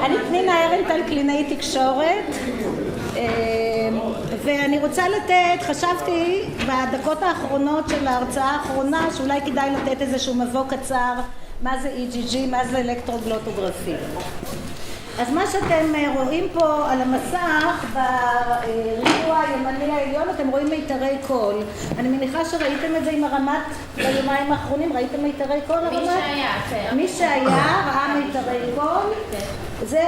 אני פנינה ארנטל, קלינאית תקשורת, ואני רוצה לתת, חשבתי בדקות האחרונות של ההרצאה האחרונה שאולי כדאי לתת איזשהו מבוא קצר מה זה EGG, מה זה אלקטרוגלוטוגרפי. אז מה שאתם רואים פה על המסך בריבוע הימני העליון, אתם רואים מיתרי קול. אני מניחה שראיתם את זה עם הרמת ביומיים האחרונים. ראיתם מיתרי קול הרמת? מי שהיה, כן. מי שהיה ראה מיתרי קול. זה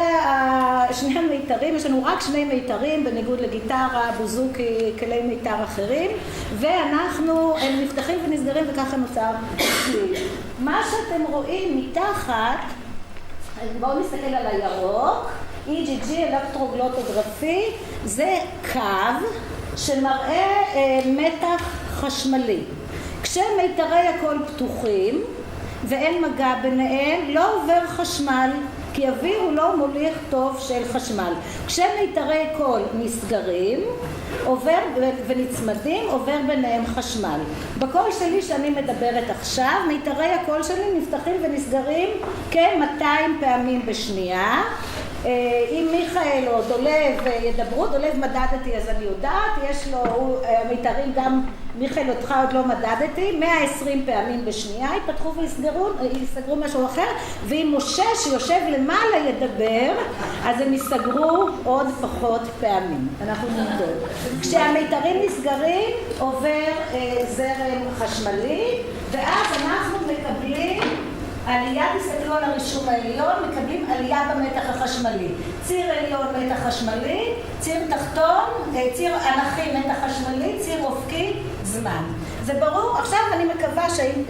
שני המיתרים, יש לנו רק שני מיתרים בניגוד לגיטרה, בוזוקי, כלי מיתר אחרים, ואנחנו נפתחים ונסגרים וככה נוצר צליל. מה שאתם רואים מתחת, בואו נסתכל על הירוק, EGG, אלקטרוגלוטוגרפי, זה קו שמראה מתח חשמלי. כשמיתרי הקול פתוחים ואין מגע ביניהם, לא עובר חשמל, כי אוויר הוא לא מוליך טוב של חשמל. כשמיתרי קול נסגרים עובר ונצמדים, עובר ביניהם חשמל. בקול שלי שאני מדברת עכשיו, מיתרי הקול שלי נפתחים ונסגרים כ-200 פעמים בשנייה. אם מיכאל או דולב ידברו, דולב מדדתי אז אני יודעת, יש לו מיתרים גם, מיכאל אותך עוד לא מדדתי, 120 פעמים בשנייה, יפתחו ויסגרו משהו אחר, ואם משה שיושב למעלה ידבר, אז הם יסגרו עוד פחות פעמים. אנחנו נמדוד. כשהמיתרים נסגרים עובר זרם חשמלי, ואז אנחנו מקבלים עלייה, תסתכלו על הרישום העליון, מקבלים עלייה במתח החשמלי. ציר עליון מתח חשמלי, ציר תחתון, ציר אנכי מתח חשמלי, ציר אופקי זמן. זה ברור? עכשיו אני מקווה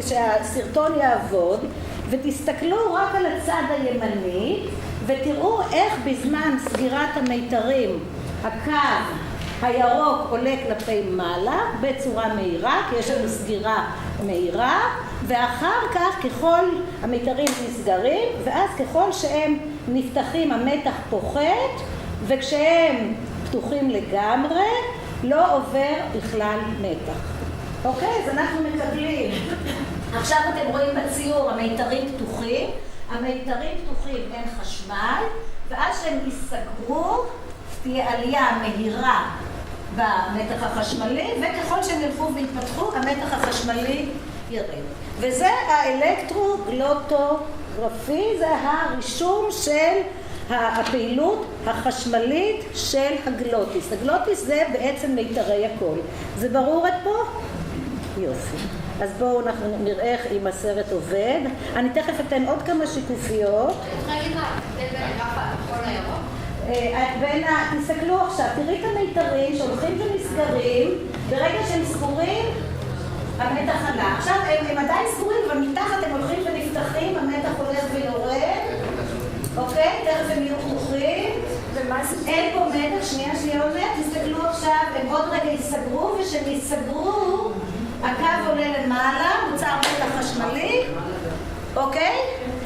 שהסרטון יעבוד, ותסתכלו רק על הצד הימני, ותראו איך בזמן סגירת המיתרים הקו הירוק עולה כלפי מעלה בצורה מהירה, כי יש לנו סגירה מהירה, ואחר כך ככל המיתרים נסגרים, ואז ככל שהם נפתחים המתח פוחת, וכשהם פתוחים לגמרי לא עובר בכלל מתח. אוקיי? אז אנחנו מקבלים, עכשיו אתם רואים בציור המיתרים פתוחים, המיתרים פתוחים אין חשמל, ואז שהם ייסגרו תהיה עלייה מהירה במתח החשמלי, וככל שהם ילכו ויתפתחו, המתח החשמלי ירד. וזה האלקטרוגלוטוגרפי, זה הרישום של הפעילות החשמלית של הגלוטיס. הגלוטיס זה בעצם מיתרי הקול. זה ברור עד פה? יופי. אז בואו אנחנו נראה אם הסרט עובד. אני תכף אתן עוד כמה שיקופיות. תסתכלו עכשיו, תראי את המיתרים שהולכים ונסגרים, ברגע שהם סגורים, המתח עלה. עכשיו הם עדיין סגורים, אבל מתחת הם הולכים ונפתחים, המתח הולך ויורד, אוקיי? תכף הם יהיו פתוחים, אין פה מתח, שנייה עולה, תסתכלו עכשיו, הם עוד רגע יסגרו, וכשהם יסגרו, הקו עולה למעלה, נוצר מתח חשמלי, אוקיי?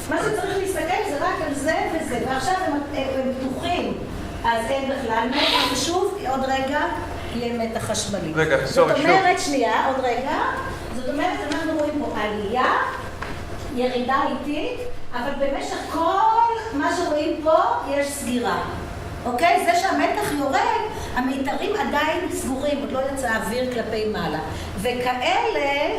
מה שצריך להסתכל זה רק על זה וזה, ועכשיו הם פתוחים, אז אין בכלל מתח, ושוב, עוד רגע, יהיה מתח חשמלי. רגע, זאת אומרת, שנייה, עוד רגע, זאת אומרת, אנחנו רואים פה עלייה, ירידה איטית, אבל במשך כל מה שרואים פה יש סגירה. אוקיי? זה שהמתח יורד, המיתרים עדיין סגורים, עוד לא יצא אוויר כלפי מעלה. וכאלה,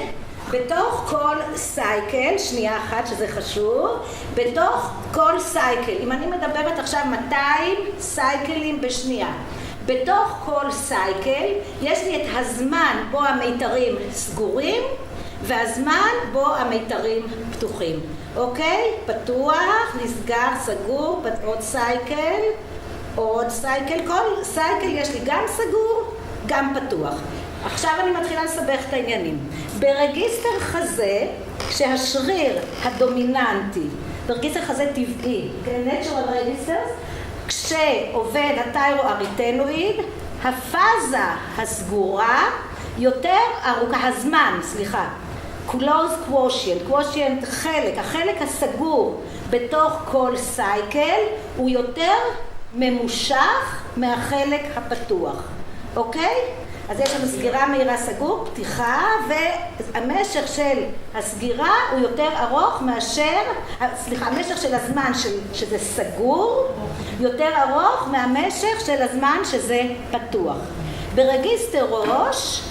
בתוך כל סייקל, שנייה אחת שזה חשוב, בתוך כל סייקל, אם אני מדברת עכשיו 200 סייקלים בשנייה, בתוך כל סייקל יש לי את הזמן בו המיתרים סגורים, והזמן בו המיתרים פתוחים. אוקיי? פתוח, נסגר, סגור, עוד סייקל, עוד סייקל. כל סייקל יש לי גם סגור, גם פתוח. עכשיו אני מתחילה לסבך את העניינים. ברגיסטר חזה, כשהשריר הדומיננטי, ברגיסטר חזה טבעי, natural registers, כשעובד התיירואריתנואיד, הפאזה הסגורה יותר ארוכה, closed quotient, החלק הסגור בתוך כל סייקל הוא יותר ממושך מהחלק הפתוח, אוקיי? אז יש לנו סגירה מהירה סגור, פתיחה, והמשך של הסגירה הוא יותר ארוך מאשר, המשך של הזמן שזה סגור יותר ארוך מהמשך של הזמן שזה פתוח. ברגיסטר ראש,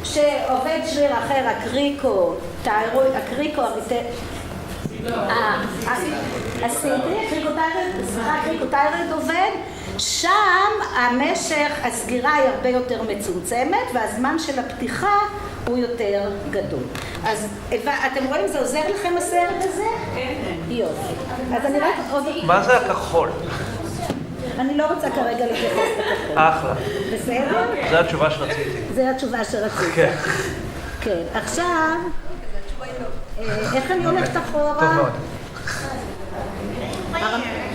שעובד שריר אחר, הקריקו הקריקוטיירוד עובד, שם המשך הסגירה היא הרבה יותר מצומצמת והזמן של הפתיחה הוא יותר גדול. אז אתם רואים, זה עוזר לכם הסרט הזה? כן. יופי. אז אני רק עוד... מה זה הכחול? אני לא רוצה כרגע להתייחס לכחול. אחלה. בסדר? זו התשובה שרציתי. זו התשובה שרציתי. כן. כן. עכשיו, איך אני הולכת אחורה? טוב מאוד.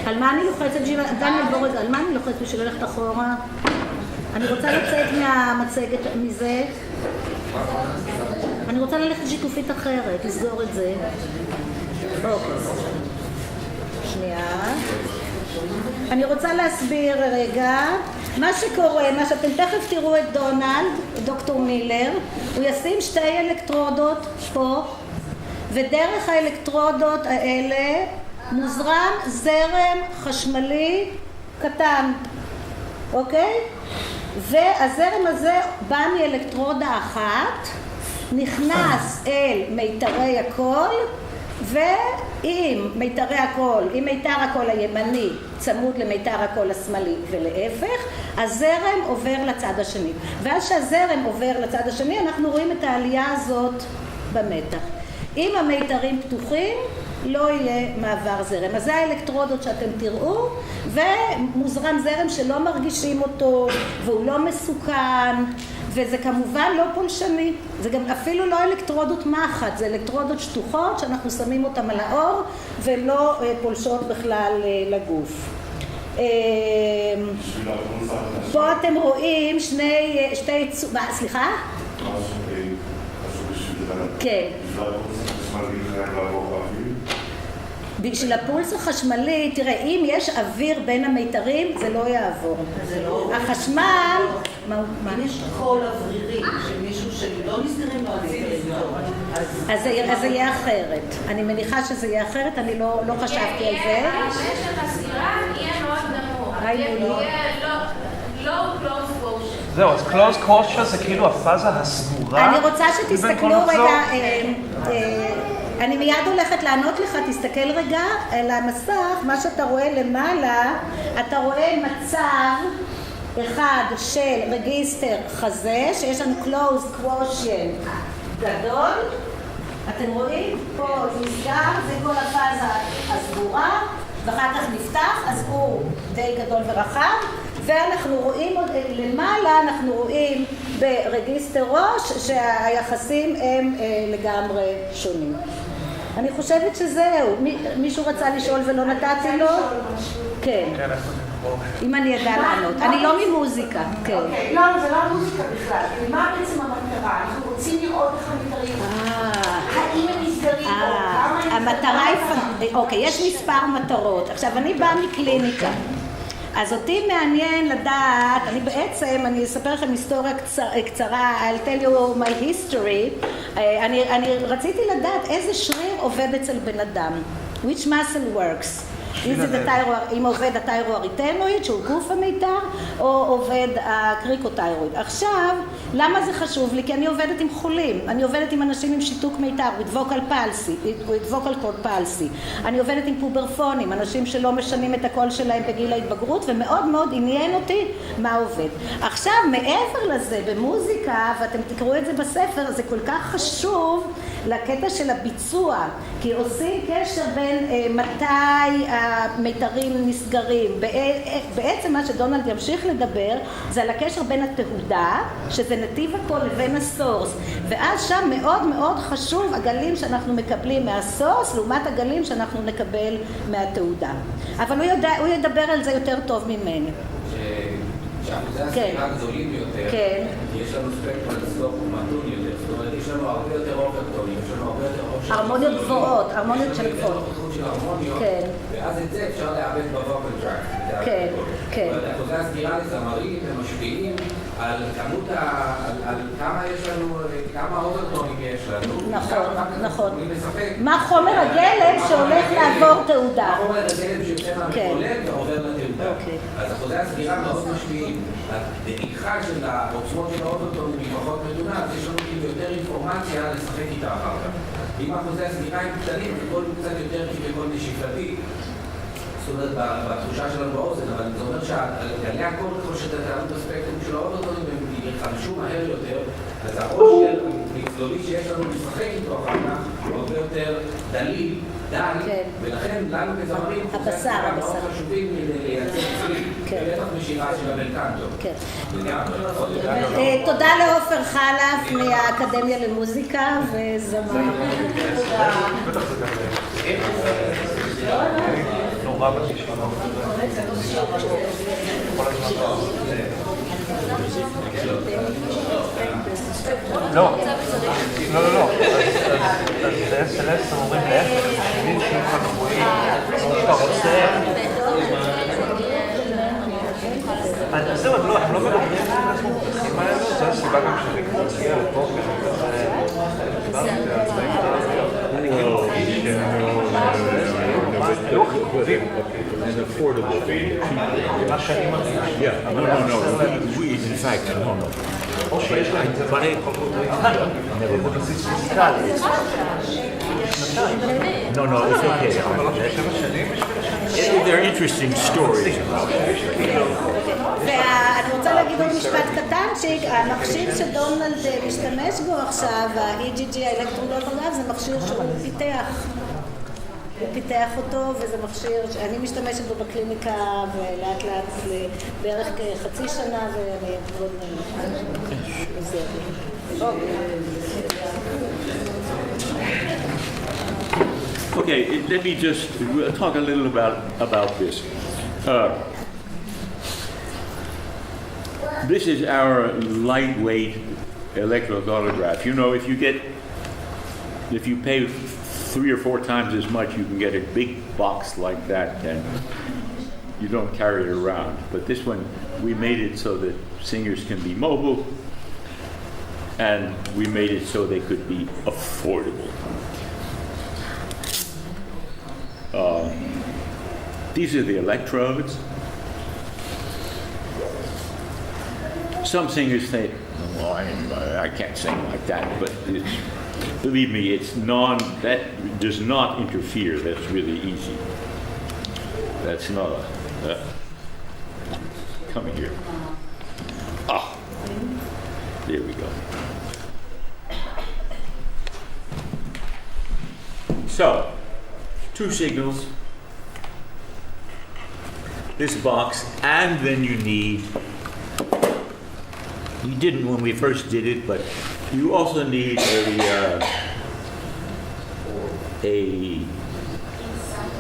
על מה אני לוחצת? דניאל, בוא רגע, על מה אני לוחצת בשביל ללכת אחורה? אני רוצה לצאת מהמצגת מזה. אני רוצה ללכת שיקופית אחרת, לסגור את זה. אוקיי. שנייה. אני רוצה להסביר רגע. מה שקורה, מה שאתם תכף תראו את דונלד, דוקטור מילר, הוא ישים שתי אלקטרודות פה, ודרך האלקטרודות האלה מוזרם זרם חשמלי קטן, אוקיי? והזרם הזה בא מאלקטרודה אחת, נכנס אל מיתרי הקול, ואם מיתרי הקול, אם מיתר הקול הימני צמוד למיתר הקול השמאלי ולהפך, הזרם עובר לצד השני. ואז שהזרם עובר לצד השני, אנחנו רואים את העלייה הזאת במתח. אם המיתרים פתוחים, לא יהיה מעבר זרם. אז זה האלקטרודות שאתם תראו, ומוזרם זרם שלא מרגישים אותו, והוא לא מסוכן, וזה כמובן לא פולשני. זה גם אפילו לא אלקטרודות מחט, זה אלקטרודות שטוחות שאנחנו שמים אותם על האור, ולא פולשות בכלל לגוף. פה אתם רואים שתי... סליחה? כן. בשביל הפולס החשמלי, תראה, אם יש אוויר בין המיתרים, זה לא יעבור. החשמל... יש קול אוורירי, שמישהו שלא נסגרים לו המיתרים. אז זה יהיה אחרת. אני מניחה שזה יהיה אחרת, אני לא חשבתי על זה. המשך הסגירה יהיה מאוד נמוך. יהיה low close quotient. זהו, אז close quotient זה כאילו הפאזה הסגורה. אני רוצה שתסתכלו רגע, אני מיד הולכת לענות לך, תסתכל רגע על המסך, מה שאתה רואה למעלה, אתה רואה מצב אחד של רגיסטר חזה, שיש לנו closed quotient גדול, אתם רואים? פה זה נסגר, זה כל הפאזה הסגורה, ואחר כך נפתח, אז הוא די גדול ורחב, ואנחנו רואים למעלה, אנחנו רואים ברגיסטר ראש שהיחסים הם לגמרי שונים. אני חושבת שזהו. מישהו רצה לשאול ולא נתתי לו? כן. אם אני ידע לענות. אני לא ממוזיקה. כן. אוקיי, לא, זה לא מוזיקה בכלל. מה בעצם המטרה? אנחנו רוצים לראות איך המטרים. האם הם נסגרים או כמה הם... המטרה היא... אוקיי, יש מספר מטרות. עכשיו, אני באה מקליניקה. אז אותי מעניין לדעת, אני אספר לכם היסטוריה קצרה, I'll tell you my history. אני רציתי לדעת איזה שריר עובד אצל בן אדם. Which muscle works? אם עובד התיירואריטנואיד, שהוא גוף המיתר, או עובד הקריקוטיירואיד. עכשיו, למה זה חשוב לי? כי אני עובדת עם חולים. אני עובדת עם אנשים עם שיתוק מיתר, with vocal cord palsy. אני עובדת עם פוברפונים, אנשים שלא משנים את הקול שלהם בגיל ההתבגרות, ומאוד מאוד עניין אותי מה עובד. עכשיו, מעבר לזה, במוזיקה, ואתם תקראו את זה בספר, זה כל כך חשוב לקטע של הביצוע, כי עושים קשר בין מתי המיתרים נסגרים. בעצם מה שדונלד ימשיך לדבר זה על הקשר בין התהודה, שזה נתיב הקול, לבין הסורס, ואז שם מאוד מאוד חשוב הגלים שאנחנו מקבלים מהסורס לעומת הגלים שאנחנו נקבל מהתהודה. אבל הוא ידבר על זה יותר טוב ממני. שהאחוזי הסגירה גדולים יותר, כן. יש לנו ספקטרום לסלוח ומתון יותר, זאת אומרת יש לנו הרבה יותר אוברטונים, יש לנו הרבה יותר אופציות. הרמוניות גבוהות, הרמוניות של גבוהות. של הרמוניות, כן. ואז את זה אפשר לעבד בווקל טראק. כן, כן. אחוזי הסגירה לזמרים הם משפיעים על כמות, על כמה יש לנו, כמה אוברטונים יש לנו. נכון. מה חומר הגלם שהולך לעבור תעודה. מה חומר הגלם שיוצא מהמקולד ועובר לתעודה. אז אחוזי הסגירה מאוד משפיעים. הדעיכה של העוצמות של האוברטונים היא פחות מדונה, אז יש לנו כאילו יותר אינפורמציה לשחק איתה אחר כך. אם אחוזי הסגירה הם קטנים, זה כל קצת יותר כביכול נשיפתי. זאת אומרת, בתחושה שלנו באוזן, אבל זה אומר שגלי הקול ככל שתתארו בספקטרום של האוברטונים הם יחלשו מהר יותר, אז הראש של מצלולי שיש לנו לשחק איתו אחר כך הוא הרבה יותר דליל, דל, ולכן לנו כזמרים הבשר מאוד חשובים לייצר צליל, בטח בשירה של הבלקנטו. תודה לעופר חלף מהאקדמיה למוזיקה וזמר. נורא בתשעה. לא. אז ב-SLS הם אומרים להפך, מישהו חכמויים, אתה רוצה... אז זהו, הם לא מדברים על המובחים האלו, זו הסיבה גם שאני קצת מגיע לפה, an affordable thing. Yeah, no. We in fact, no. But no, it's okay. They're interesting stories. ואני רוצה להגיד עוד משפט קטן, שהמכשיר שדונלד משתמש בו עכשיו, ה-EGG, האלקטרולוגרף, זה מכשיר שהוא פיתח. הוא פיתח אותו, וזה מכשיר שאני משתמשת בו בקליניקה, ולאט לאט בערך כחצי שנה, ואני מאוד עוזר לי. Okay, let me just talk a little about this. This is our lightweight electroautograph. You know, if you pay 3 or 4 times as much, you can get a big box like that, and you don't carry it around. But this one, we made it so that singers can be mobile, and we made it so they could be affordable. These are the electrodes. Some singers say, well, I can't sing like that, but believe me, that does not interfere. That's really easy. That's not come here. There we go. So, 2 signals, this box, and then you didn't when we first did it, but you also need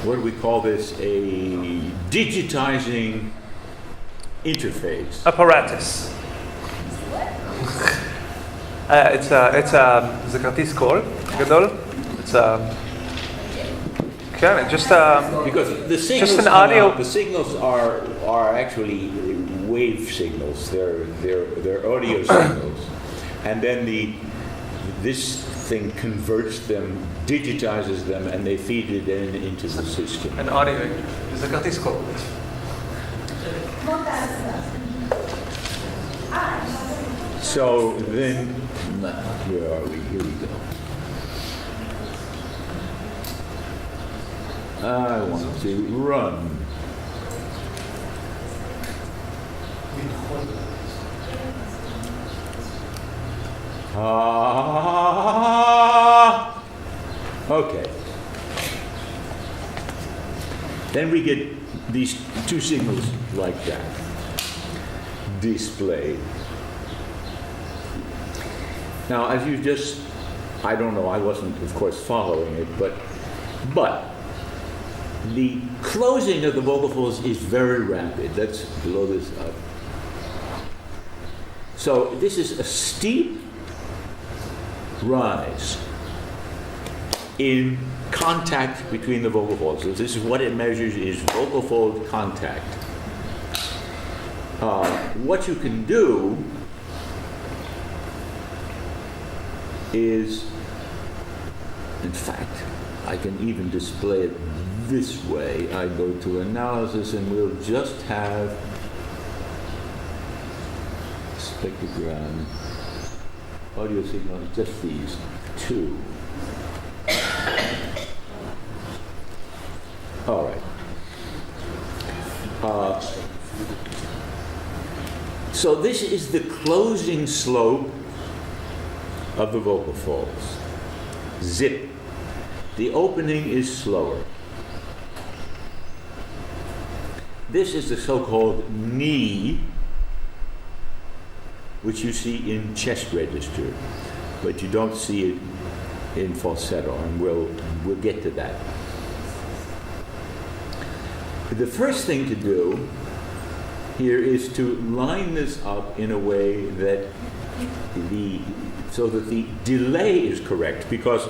what do we call this? A digitizing interface. Apparatus. זה כרטיס קול גדול. Because the signals just an audio. The signals are actually wave signals. They're audio signals, and then this thing converts them, digitizes them, and they feed it into the system. An audio. זה כרטיס קול. So then, where are we? Here we go. I want to run. Okay. Then we get these 2 signals like that displayed. Now, as you just, I don't know, I wasn't, of course, following it, but the closing of the vocal folds is very rapid. Let's blow this up. So this is a steep rise in contact between the vocal folds. So this is what it measures, is vocal fold contact. What you can do is, in fact, I can even display it this way. I go to analysis and we'll just have spectrogram, audio signals, just these two. All right. So this is the closing slope of the vocal folds. Zip. The opening is slower. This is the so-called knee, which you see in chest register, but you don't see it in falsetto, and we'll get to that. The first thing to do here is to line this up in a way that so that the delay is correct, because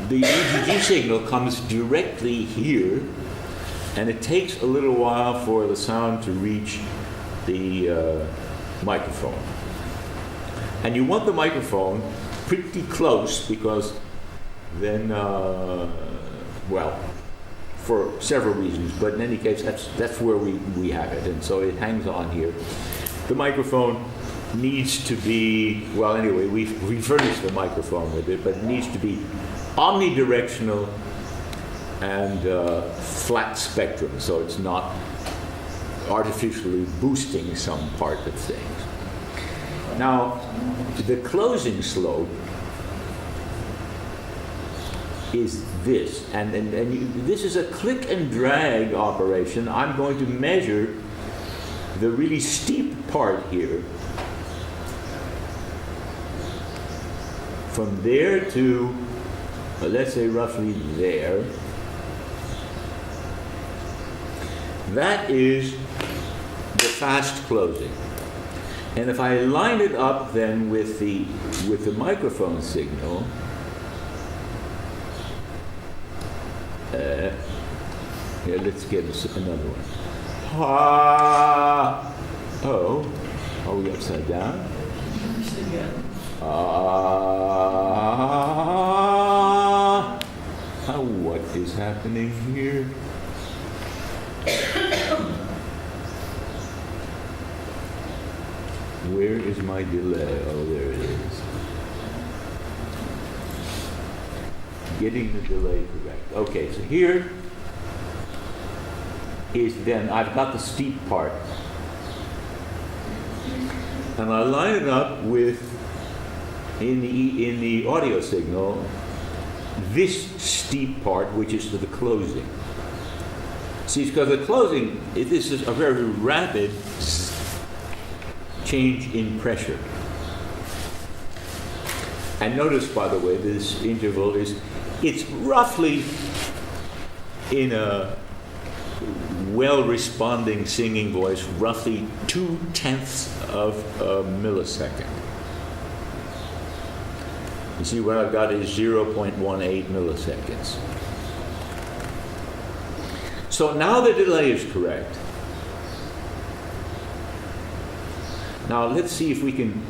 the EGG signal comes directly here, and it takes a little while for the sound to reach the microphone. And you want the microphone pretty close, because then, well, for several reasons, but in any case, that's where we have it, and so it hangs on here. The microphone needs to be, well, anyway, we furnish the microphone with it, but it needs to be omnidirectional and flat spectrum, so it's not artificially boosting some part of things. Now, the closing slope is this, and this is a click and drag operation. I'm going to measure the really steep part here from there to, let's say, roughly there. That is the fast closing. And if I line it up then with the microphone signal, here, let's get another one. Ah, oh, are we upside down? What is happening here? Where is my delay? Oh, there it is. Getting the delay correct. Okay, so here is then, I've got the steep part. And I line it up with, in the audio signal, this steep part, which is to the closing. See, because the closing, this is a very rapid change in pressure. And notice, by the way, this interval it's roughly in a well-responding singing voice, roughly 0.2 of a millisecond. You see, what I've got is 0.18 milliseconds. So now the delay is correct. Now let's see if we can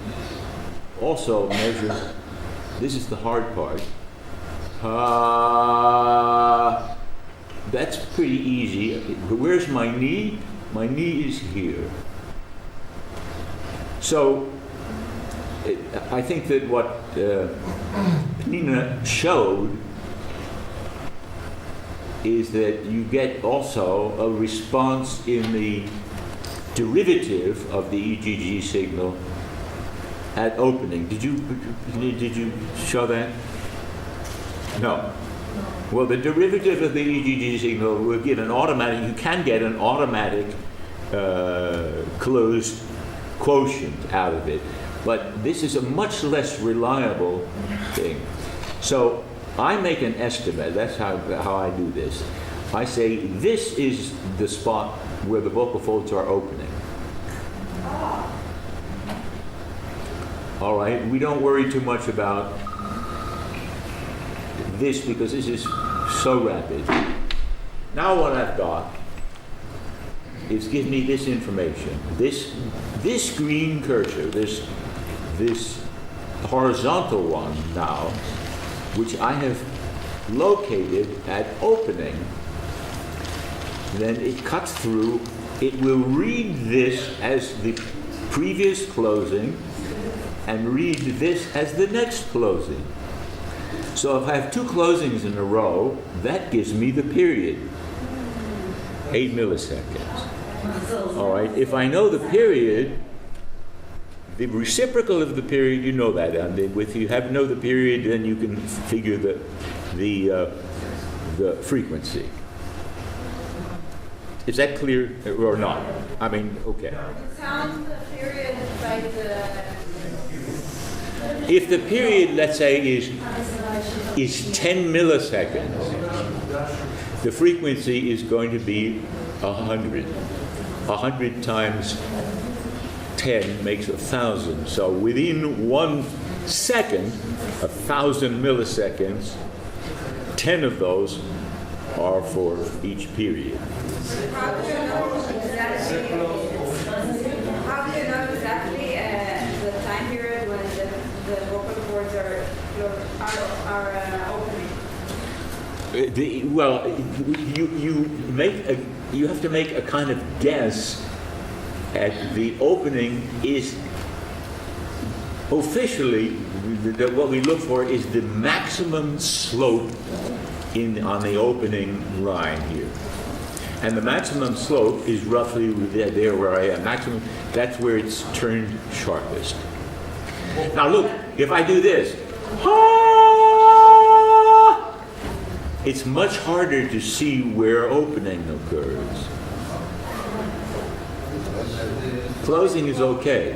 also measure, this is the hard part. That's pretty easy. Where's my knee? My knee is here. So I think that what Nina showed is that you get also a response in the derivative of the EGG signal at opening. Did you show that? No. Well, the derivative of the EGG signal will give an automatic, you can get an automatic closed quotient out of it, but this is a much less reliable thing. So I make an estimate, that's how I do this. I say this is the spot where the vocal folds are opening. All right, we don't worry too much about this because this is so rapid. Now what I've got is give me this information. This green cursor, this horizontal one now, which I have located at opening, then it cuts through. It will read this as the previous closing and read this as the next closing. So if I have two closings in a row, that gives me the period, 8 milliseconds. All right, if I know the period, the reciprocal of the period, you know that. And if you know the period, then you can figure the frequency. Is that clear or not? I mean, okay. Sound the period like If the period, let's say, is 10 milliseconds, the frequency is going to be 100. 100 times 10 makes 1,000. So within 1 second, 1,000 milliseconds, 10 of those are for each period. How do you know exactly the time period when the vocal cords are opening? Well, you have to make a kind of guess at the opening. Is officially what we look for is the maximum slope on the opening line here. And the maximum slope is roughly there where I am. Maximum, that's where it's turned sharpest. Now look, if I do this, it's much harder to see where opening occurs. Closing is okay.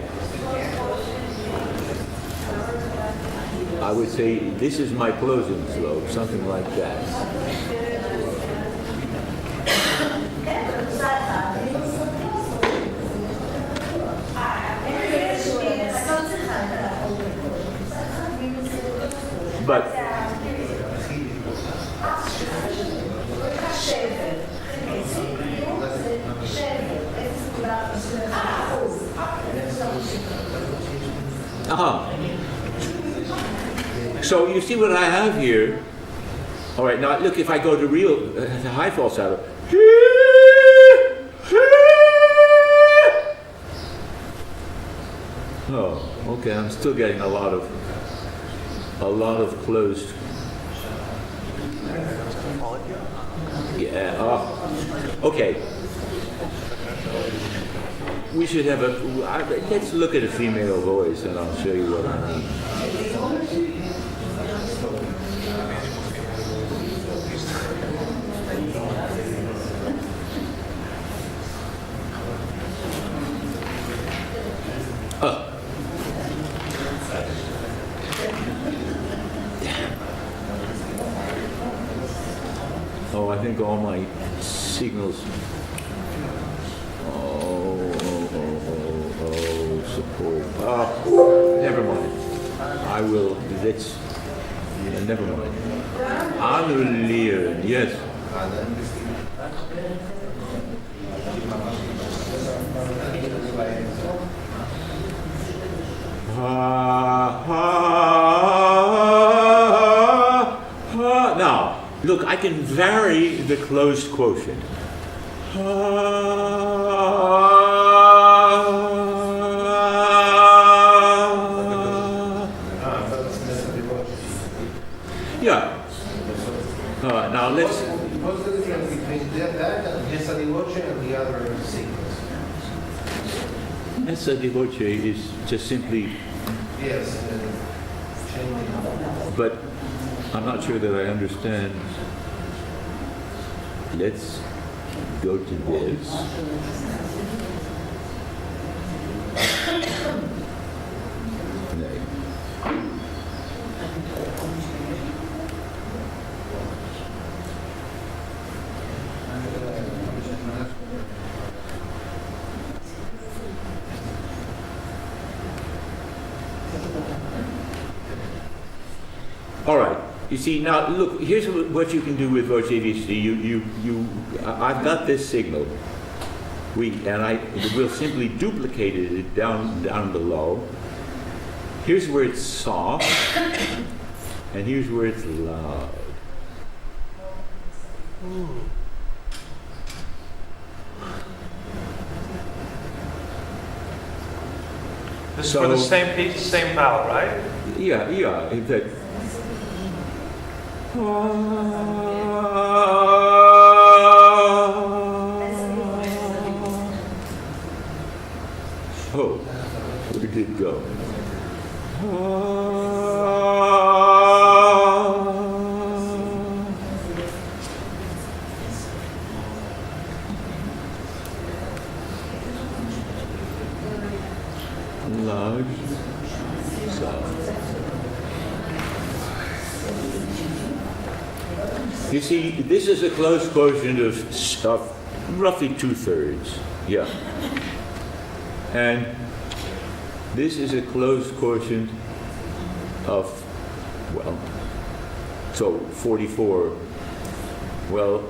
I would say this is my closing slope, something like that. But so you see what I have here. All right, now look, if I go to real high falsetto, oh, okay, I'm still getting a lot of closed. Yeah. Okay. We should have let's look at a female voice, and I'll show you what I mean. Oh, I think all my signals. Support. Never mind. I will. That's. Never mind. Annullieren. Yes. Now, look, I can vary the closed quotient. Yeah. Now let's. What's the difference between that and Hesa di Voce and the other sequence? Hesa di Voce is just simply. Yes. Changing. But I'm not sure that I understand. Let's go to this. You see, now look, here's what you can do with voce VC. I've got this signal. We'll simply duplicate it down below. Here's where it's soft, and here's where it's loud. This is for the same piece, same vowel, right? Yeah. That. Oh, where did it go? Large, soft. You see, this is a close quotient of roughly 2/3. Yeah. And this is a close quotient of, well, so 44. Well,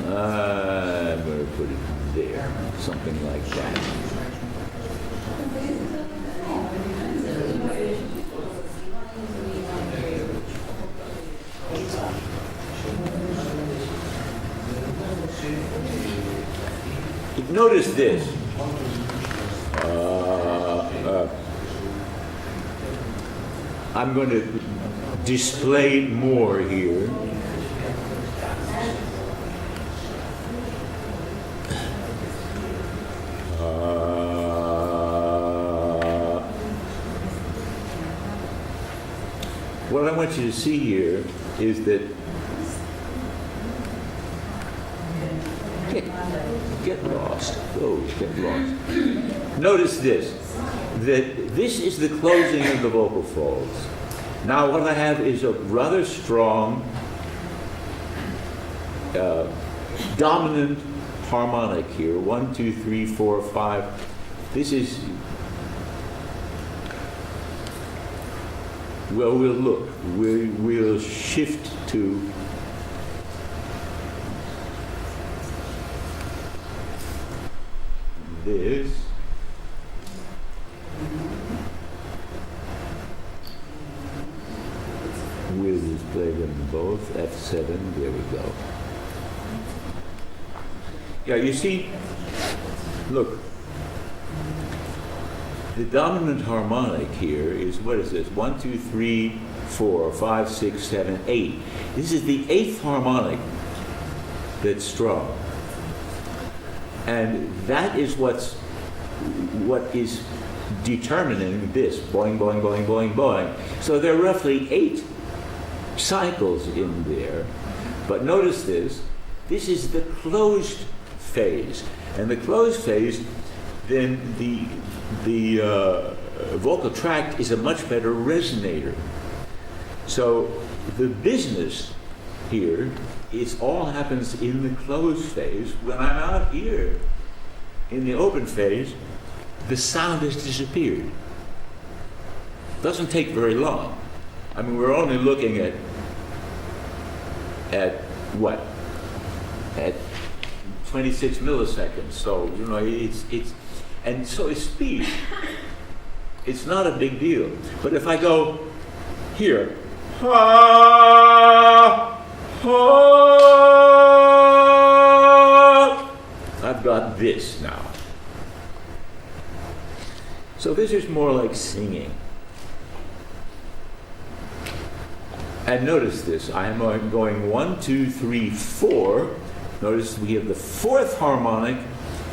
I'm going to put it there, something like that. Notice this. I'm going to display more here. What I want you to see here is that get lost. Oh, get lost. Notice this, that this is the closing of the vocal folds. Now what I have is a rather strong dominant harmonic here. 1, 2, 3, 4, 5. This is, well, we'll look. We'll shift to this. We'll display them both. F7, there we go. Yeah, you see, look, the dominant harmonic here is, what is this? 1, 2, 3, 4, 5, 6, 7, 8. This is the 8th harmonic that's strong. And that is what is determining this, boing, boing, boing, boing, boing. So there are roughly 8 cycles in there. But notice this is the closed phase. And the closed phase, then the vocal tract is a much better resonator. So the business here, it all happens in the closed phase. When I'm out here in the open phase, the sound has disappeared. Doesn't take very long. I mean, we're only looking at what? At 26 milliseconds. So, you know, it's and so is speed. It's not a big deal. But if I go here, I've got this now. So this is more like singing. And notice this, I am going 1, 2, 3, 4. Notice we have the 4th harmonic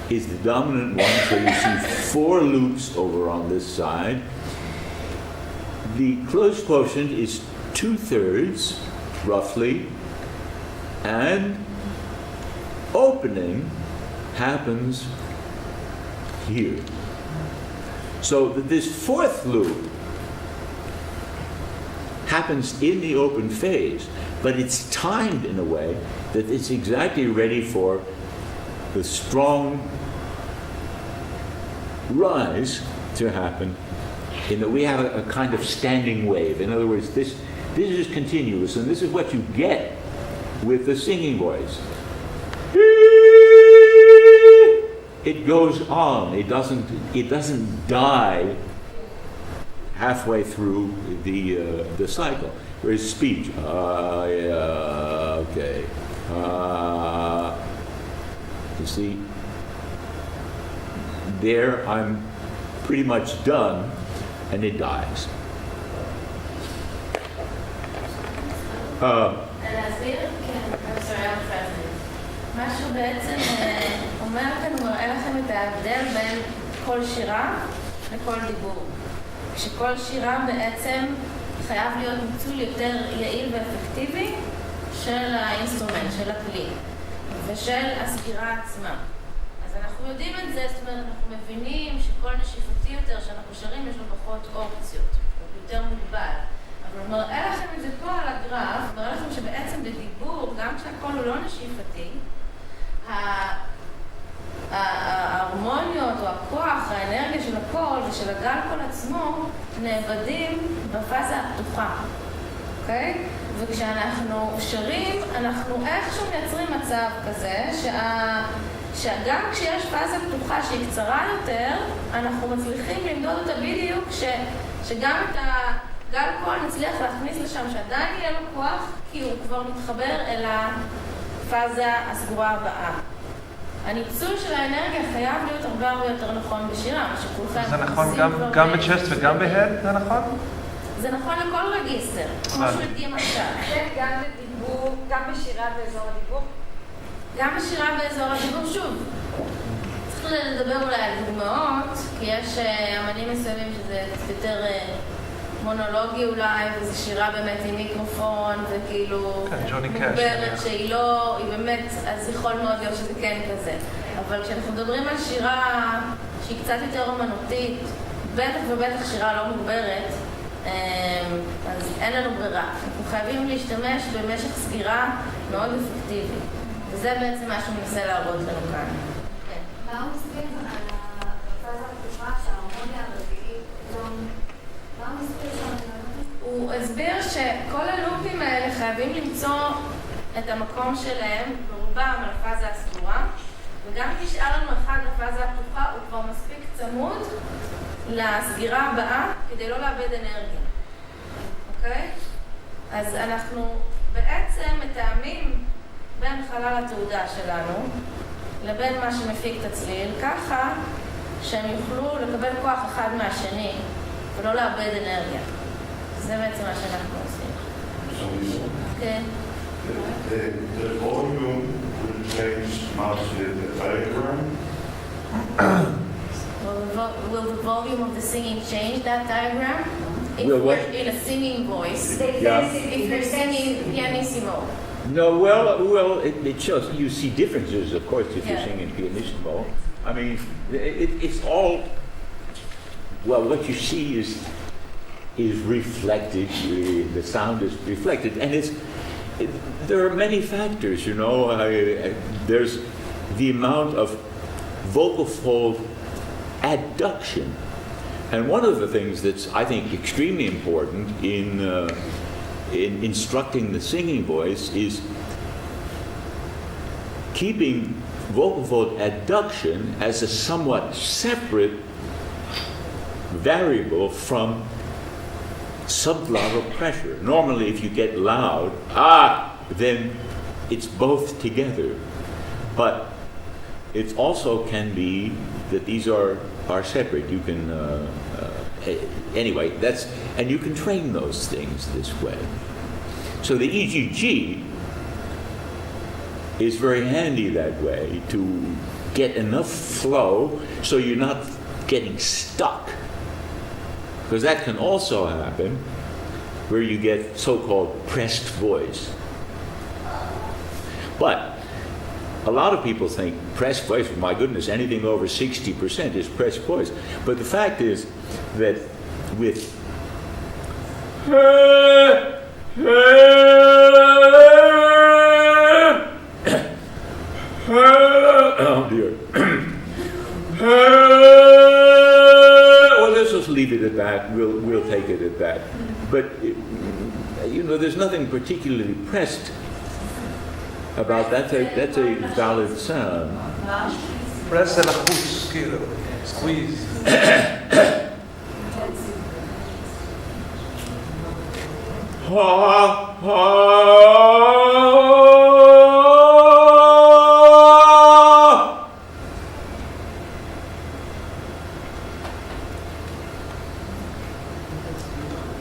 is the dominant one, so you see 4 loops over on this side. The closed quotient is 2/3, roughly, and opening happens here. So that this 4th loop happens in the open phase, but it's timed in a way that it's exactly ready for the strong rise to happen in that we have a kind of standing wave. In other words, this is continuous, and this is what you get with the singing voice. It goes on. It doesn't die halfway through the cycle. Whereas speech, okay. You see, there I'm pretty much done, and it dies. להסביר? כן. משהו בעצם אומר כאן, הוא מראה לכם את ההבדל בין כל שירה לכל דיבור. כשכל שירה בעצם חייב להיות ניצול יותר יעיל ואפקטיבי של האינסטרומנט, של הכלי, ושל הסגירה עצמה. אז אנחנו יודעים את זה, זאת אומרת, אנחנו מבינים שכל נשיפתי יותר שאנחנו שרים יש לו פחות אופציות, הוא יותר מוגבל. אבל הוא מראה לכם את זה פה על הגרף, מראה לכם שבעצם בדיבור, גם כשהכל הוא לא נשיפתי, ההרמוניות או הכוח, האנרגיה של הקול ושל הגל קול עצמו נאבדים בפאזה הפתוחה, אוקיי? וכשאנחנו שרים, אנחנו איכשהו מייצרים מצב כזה שגם כשיש פאזה פתוחה שהיא קצרה יותר, אנחנו מצליחים למדוד אותה בדיוק שגם את הגל קול נצליח להכניס לשם שעדיין יהיה לו כוח, כי הוא כבר מתחבר אל הפאזה הסגורה הבאה. הניצול של האנרגיה חייב להיות הרבה יותר נכון בשירה, שכולכם... זה נכון גם בצ'סט וגם בהד, זה נכון? זה נכון לכל רגיסטר, כמו שלדים עכשיו. כן, גם בדיבור, גם בשירה באזור הדיבור? גם בשירה באזור הדיבור, שוב. צריך לדבר אולי על דוגמאות, כי יש אמנים מסוימים שזה יותר מונולוגי אולי, וזו שירה באמת עם מיקרופון, וכאילו מוגברת שהיא לא, היא באמת, אז יכול מאוד להיות שזה כן כזה. אבל כשאנחנו מדברים על שירה שהיא קצת יותר אומנותית, בטח ובטח שירה לא מוגברת, אז אין לנו ברירה. אנחנו חייבים להשתמש במשך סגירה מאוד אפקטיבי. וזה בעצם מה שהוא מנסה להראות לנו כאן. מה הוא מסביר על הפאזה הפתוחה שההרמוניה הרביעית הוא הסביר שכל הלופים האלה חייבים למצוא את המקום שלהם ברובם על הפאזה הסגורה, וגם אם נשאר לנו אחד לפאזה הפתוחה הוא כבר מספיק צמוד לסגירה הבאה כדי לא לאבד אנרגיה. אוקיי? אז אנחנו בעצם מתאמים בין חלל התעודה שלנו לבין מה שמפיק את הצליל, ככה שהם יוכלו לקבל כוח אחד מהשני ולא לאבד אנרגיה. זה בעצם מה שאנחנו עושים. כן. The volume will change much with the diagram. Will the volume of the singing change that diagram? If Will what? we're in a singing voice. Yeah. If you're singing pianissimo. No, well, it shows. You see differences, of course, if you're singing pianissimo. I mean, it's all. Well, what you see is reflected. The sound is reflected, and there are many factors. You know, there's the amount of vocal fold adduction, and one of the things that's I think extremely important in instructing the singing voice is keeping vocal fold adduction as a somewhat separate variable from subglottal pressure. Normally if you get loud, then it's both together. But it also can be that these are separate. You can anyway, and you can train those things this way. So the EGG is very handy that way to get enough flow so you're not getting stuck. Because that can also happen where you get so-called pressed voice. But a lot of people think pressed voice, my goodness, anything over 60% is pressed voice. But the fact is that with oh dear. Well, let's just leave it at that. We'll that. But, you know, there's nothing particularly pressed about that. That's a valid sound. פרס זה לחוץ, כאילו, סקוויז.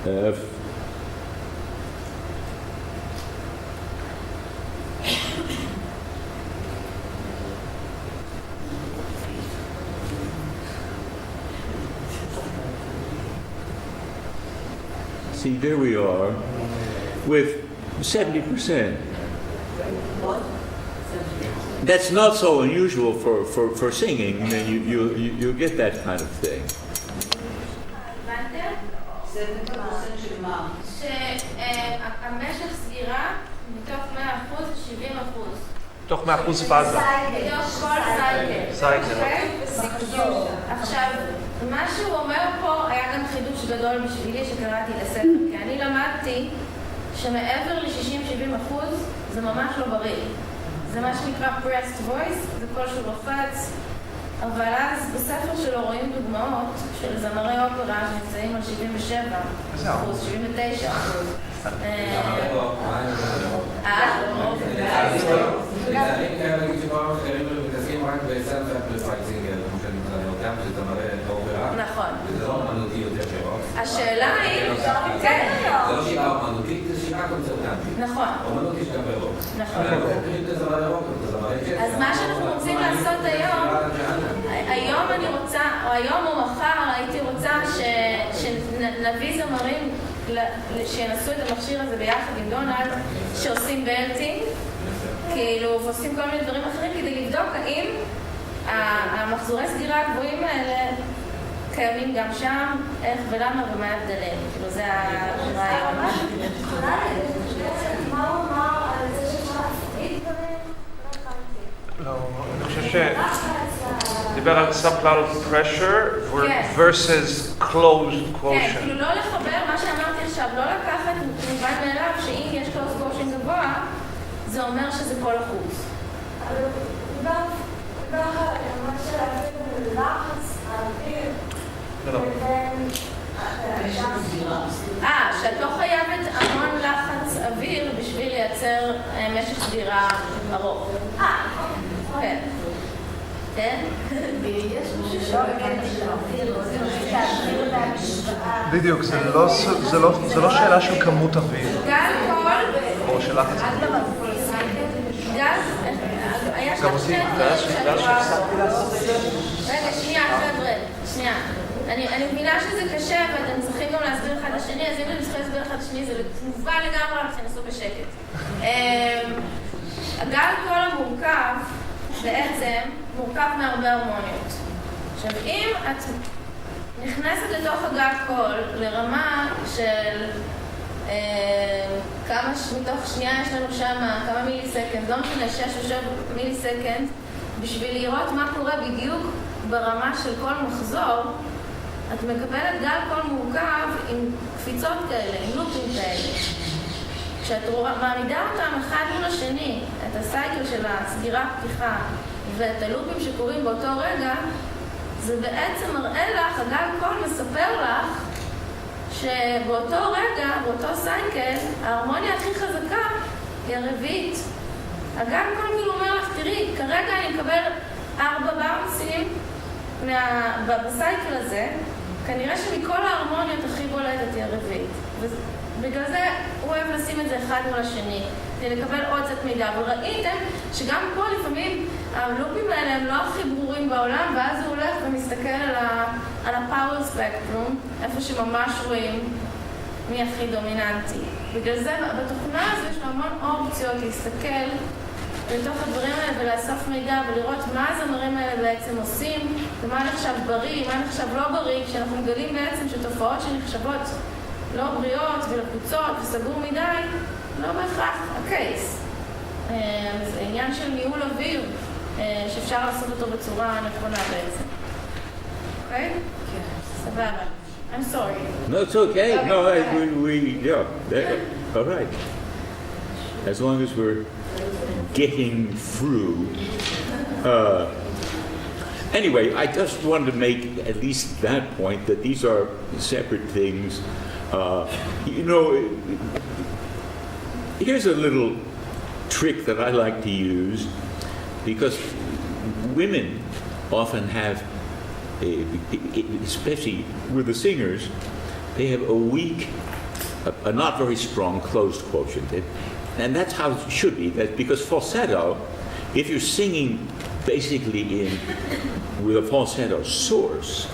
F. See, there we are with 70%. That's not so unusual for singing. I mean, you get that kind of thing. שהמשך סגירה מתוך 100% 70%. מתוך 100% פאזה. מתוך כל סייקל. עכשיו, מה שהוא אומר פה היה גם חידוש גדול בשבילי שקראתי לספר, כי אני למדתי שמעבר ל-60-70% זה ממש לא בריא. זה מה שנקרא pressed voice, זה קול שהוא רופץ, אבל אז בספר שלו רואים דוגמאות של זמרי אופרה שנמצאים על 77%, 79%. אני כאלה להגיד שפעם אחרים מתעסקים רק בסלף אמפליפייד סינגל, כמו שאני מצטער אותם, שזה מראה אופרה. נכון. וזה לא אומנותי יותר שלו. השאלה היא... זה לא שירה אומנותית, זה שירה קונצרטנטית. נכון. אומנות יש גם ברוק. נכון. אנחנו חוקרים את הזמרי רוק, את הזמרי ג'אז. אז מה שאנחנו רוצים לעשות היום אני רוצה, או היום או מחר הייתי רוצה שנביא זמרים שינסו את המכשיר הזה ביחד עם דונלד, שעושים בלטינג, כאילו, ועושים כל מיני דברים אחרים כדי לבדוק האם המחזורי סגירה הגבוהים האלה קיימים גם שם, איך ולמה ומה ההבדלים. כאילו, זה הרעיון. מה הוא אמר על זה שאפשר להפריד ביניהם? לא, אני חושב שדיבר על subclaudical pressure versus closed quotient. כן, כאילו לא לחבר, מה שאמרתי עכשיו, לא לקחת מובן מאליו שאם יש closed quotient גבוה, זה אומר שזה כל אחוז. אבל דיבר על מה שלהביא בלחץ האוויר לבין... שאת לא חייבת המון לחץ אוויר בשביל לייצר משך סגירה ארוך. כן. כן? יש משהו שלא בדיוק, זה לא שאלה של כמות אוויר. גל קול... או של לחץ אוויר. גל... היה שם שני דברים. רגע, שנייה, חבר'ה. שנייה. אני מבינה שזה קשה, ואתם צריכים גם להסביר אחד לשני, אז אם אתם צריכים להסביר אחד לשני, זה מובן לגמרי, אבל תנסו בשקט. הגל קול המורכב בעצם מורכב מהרבה הרמוניות. עכשיו, אם את נכנסת לתוך הגל קול לרמה של כמה מתוך שנייה יש לנו שם, כמה מיליסקנד, לא משנה 6 או 7 מיליסקנד, בשביל לראות מה קורה בדיוק ברמה של כל מחזור, את מקבלת גל קול מורכב עם קפיצות כאלה, עם לופים כאלה. כשאת מעמידה אותם אחד מול השני, את הסייקל של הסגירה פתיחה ואת הלופים שקורים באותו רגע, זה בעצם מראה לך, הגל קול מספר לך שבאותו רגע, באותו סייקל, ההרמוניה הכי חזקה היא הרביעית. הגל קול כאילו אומר לך, תראי, כרגע אני מקבל 4 באונסים בסייקל הזה, כנראה שמכל ההרמוניות הכי בולטת היא הרביעית. בגלל זה הוא אוהב לשים את זה אחד מול השני, כדי לקבל עוד קצת מידע. וראיתם שגם פה לפעמים הלופים האלה הם לא הכי ברורים בעולם, ואז הוא הולך ומסתכל על הפאוור ספקטרום, איפה שממש רואים מי הכי דומיננטי. בגלל זה בתוכנה הזו יש לו המון אופציות להסתכל לתוך הדברים האלה ולאסוף מידע ולראות מה הזמרים האלה בעצם עושים ומה נחשב בריא, מה נחשב לא בריא, כשאנחנו מגלים בעצם שתופעות שנחשבות לא בריאות ולקוצות וסגור מדי, לא בהכרח הקייס. זה עניין של ניהול אוויר שאפשר לעשות אותו בצורה נכונה בעצם. אוקיי? כן. סבבה. I'm sorry. No, it's okay. Okay, No, okay. all right. As long as we're getting through. Anyway, I just wanted to make at least that point that these are separate things. Here's a little trick that I like to use, because women often have, especially with the singers, they have a weak, a not very strong closed quotient. And that's how it should be. That's because falsetto, if you're singing basically with a falsetto source,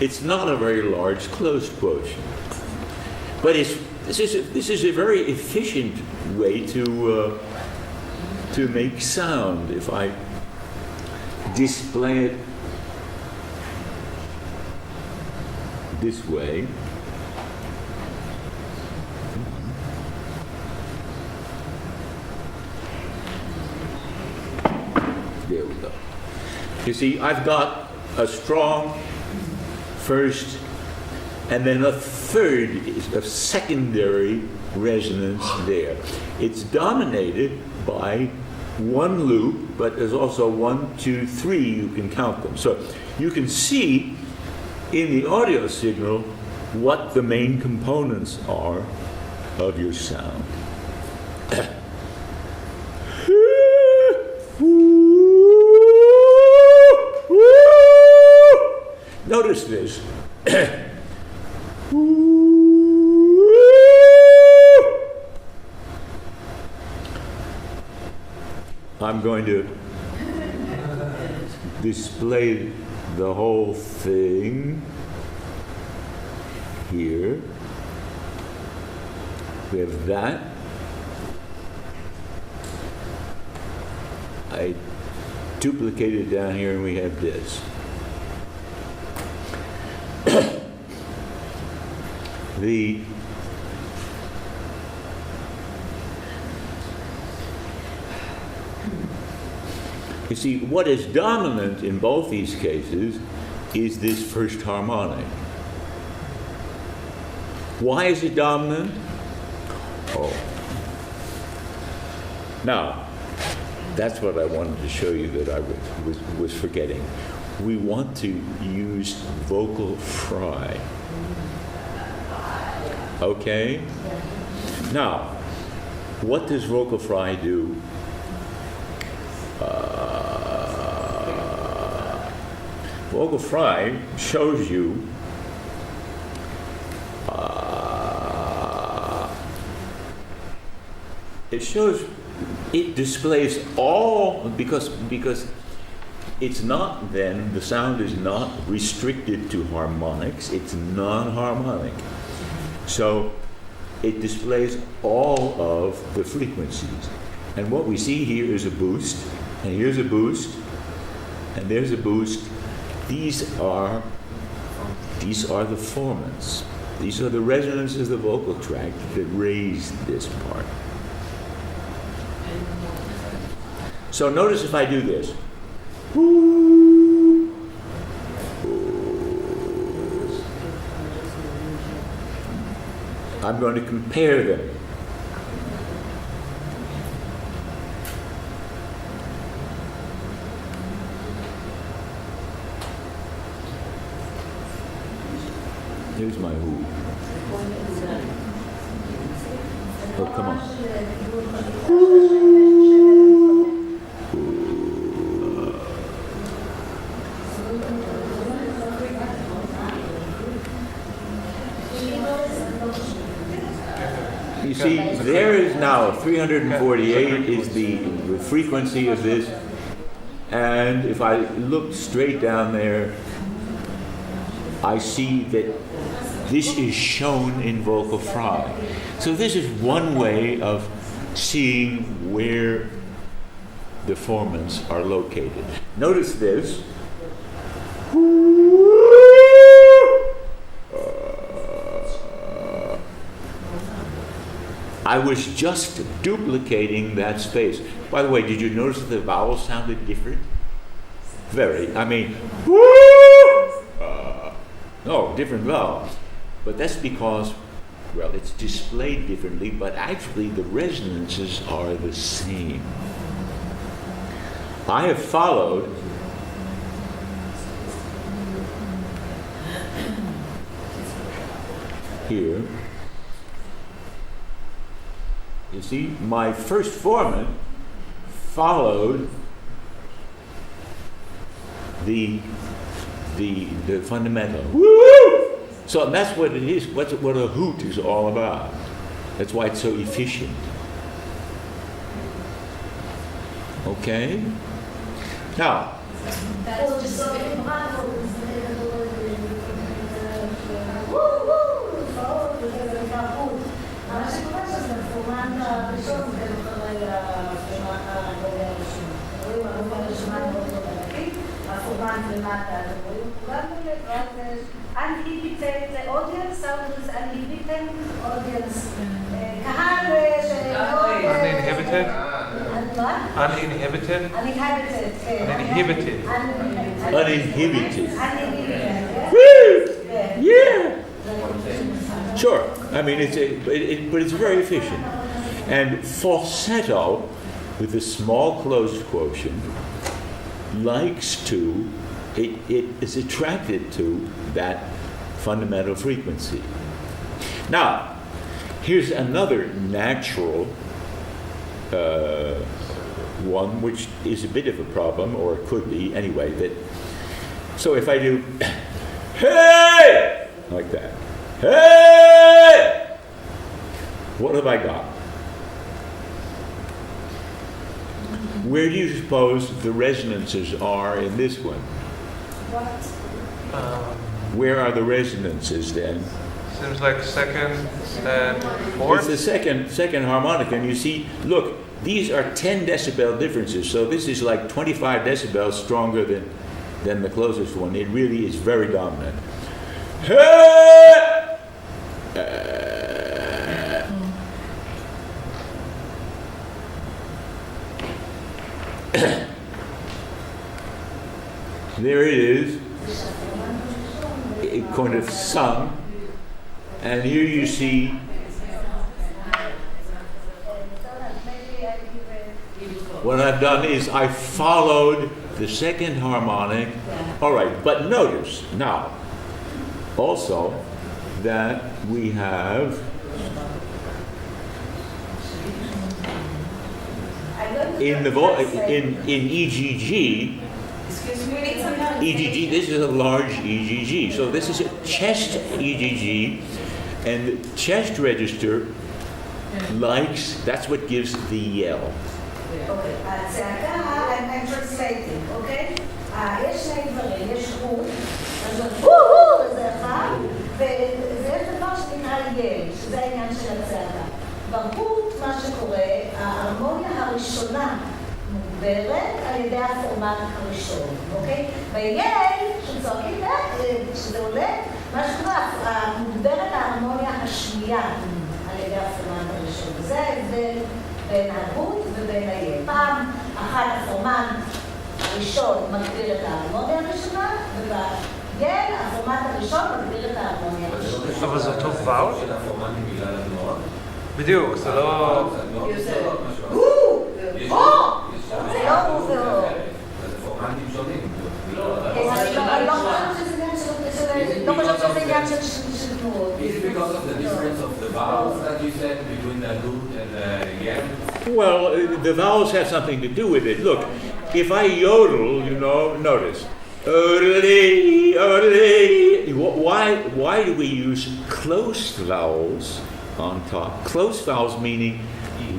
it's not a very large closed quotient. But this is a very efficient way to make sound. If I display it this way, there we go. You see, I've got a strong first and then a third, a secondary resonance there. It's dominated by one loop, but there's also 1, 2, 3, you can count them. So you can see in the audio signal what the main components are of your sound. Notice this. I'm going to display the whole thing here. We have that. I duplicate it down here and we have this. You see, what is dominant in both these cases is this first harmonic. Why is it dominant? Oh. Now, that's what I wanted to show you that I was forgetting. We want to use vocal fry. Okay? Now, what does vocal fry do? Vocal fry shows you it displays all, because it's not then, the sound is not restricted to harmonics, it's non-harmonic. So it displays all of the frequencies. And what we see here is a boost, and here's a boost, and there's a boost. These are the formants. These are the resonances of the vocal tract that raise this part. So notice if I do this. I'm going to compare them. Here's my who. Oh, come on. You see, there is now 348 is the frequency of this, and if I look straight down there, I see that this is shown in vocal fry. So this is one way of seeing where the formants are located. Notice this. I was just duplicating that space. By the way, did you notice that the vowels sounded different? very. I mean, no, different vowels. But that's because, well, it's displayed differently, but actually the resonances are the same. I have followed here. You see, my first formant followed the fundamental. Woo! So that's what it is. What a hoot is all about. That's why it's so efficient. Okay. Now. מה שקורה שזה הפורמט הראשון אחרי הגולי הראשון. רואים הגולי הראשון מאוד מאוד ענקי, הפורמט למטה, אתם רואים כולם ואז uninhibited audience, sound is uninhibited audience. קהל שמאוד... Uninhibited? מה? Uninhibited? Uninhibited, כן. Uninhibited. Uninhibited. Uninhibited. Woo! Yeah! Sure. I mean, but it's very efficient. And falsetto, with a small closed quotient, it is attracted to that fundamental frequency. Now, here's another natural one, which is a bit of a problem, or it could be anyway. So if I do, hey, like that. Hey! What have I got? Where do you suppose the resonances are in this one? Where are the resonances then? Seems like second and fourth. It's the second harmonic, and you see, look, these are 10 decibel differences, so this is like 25 decibels stronger than the closest one. It really is very dominant. Hey! There it is, it kind of sung, and here you see what I've done is I followed the second harmonic. All right, but notice now also that we have in EGG. EGG, this is a large EGG. So this is a chest EGG, and the chest register likes, that's what gives the yell. Okay, הצעקה, I'm translating, okay? יש שני דברים, יש חוט, אז זה אחד, ויש דבר שנקרא יל, שזה העניין של הצעקה. בחוט, מה שקורה, ההרמוניה הראשונה מוגברת על ידי הפורמט הראשון, אוקיי? ביל, שצועקים כשזה עולה, מה שקורה, מוגברת ההרמוניה השנייה על ידי הפורמט הראשון. וזה ההבדל בין ההוט ובין היל. פעם אחת הפורמט הראשון מגביר את ההרמוניה הראשונה, וביל, הפורמט הראשון מגביר את ההרמוניה הראשונה. אבל זה אותו ואול? בדיוק, זה לא... זה לא הוא והוא. זה פורמטים שונים. אני לא חושבת שזה עניין של תנועות. Is it because of the difference of the vowels that you said between the root and the yam? Well, the vowels have something to do with it. Look, if I yodel, notice. Why do we use close vowels on top? Close vowels meaning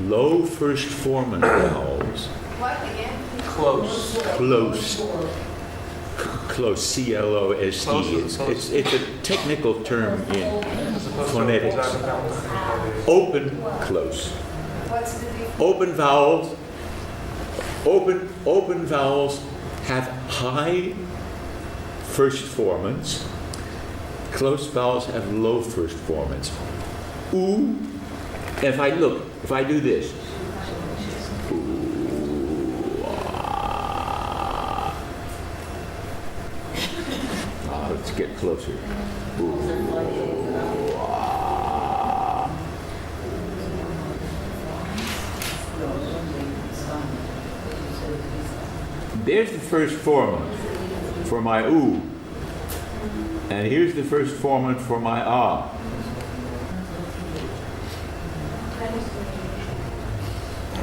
low first formant vowels. What again? Close. Close, C-L-O-S-E. It's a technical term in phonetics. Open, close. What's the difference? Open vowels have high first formants. Close vowels have low first formants. Ooh. If I do this. get closer. There's the first formant for my oo. And here's the first formant for my ah.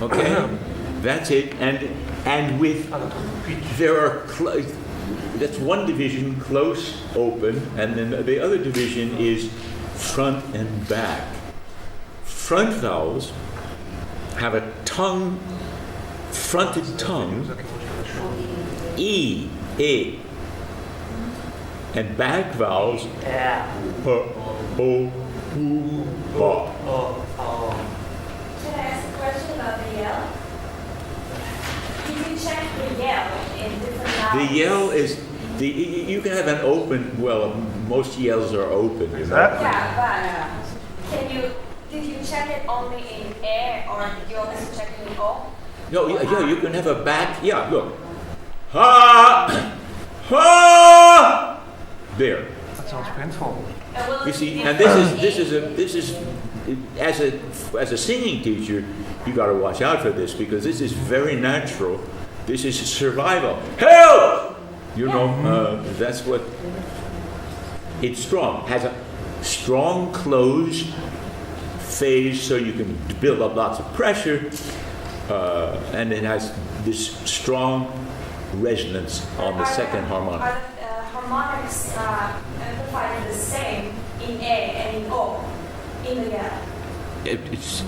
Okay, that's it. And with there are that's one division, close, open, and then the other division is front and back. Front vowels have a tongue, fronted tongue, e, and back vowels, h, o, u, ha. Can I ask a question about the yell? Did you check the yell in different vowels? The yell is you can have an open. Well, most yells are open. You know? Yeah, but did you check it only in A or did you also check it in O? No, yeah, you can have a back. Yeah, look, ha, ha. There. That sounds painful. You see, and this is as a singing teacher, you got to watch out for this because this is very natural. This is survival. Help! You know, that's what. It's strong. Has a strong closed phase, so you can build up lots of pressure, and it has this strong resonance on the second harmonic. Are the harmonics amplified the same in A and in O in the yell? It's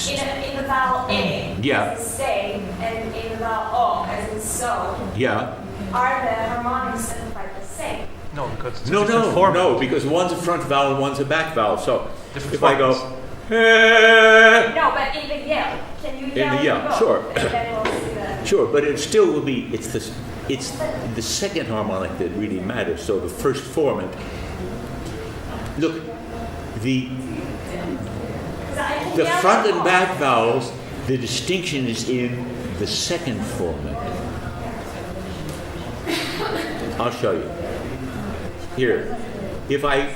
In the vowel A, yeah. as in say, and in the vowel O, as in so, Yeah. are the harmonics amplified the same? No, because it's a different format. No, because one's a front vowel, one's a back vowel. So Different if I go, formats. No, but in the yell, can you yell in the yell, sure. And then we'll see the... Sure, but it still will be. It's the second harmonic that really matters. So the first formant. Look, the front and back vowels. The distinction is in the second formant. I'll show you. Here, if I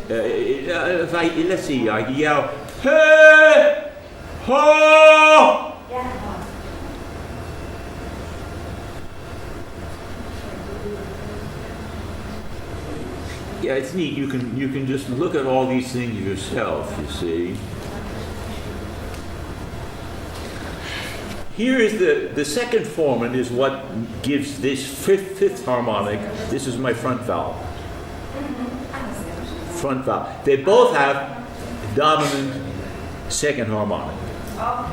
let's see, I yell, hey, ho. Yeah, it's neat. You can just look at all these things yourself. You see. Here is the second formant is what gives this fifth harmonic. This is my front vowel. Front vowel. They both have dominant second harmonic.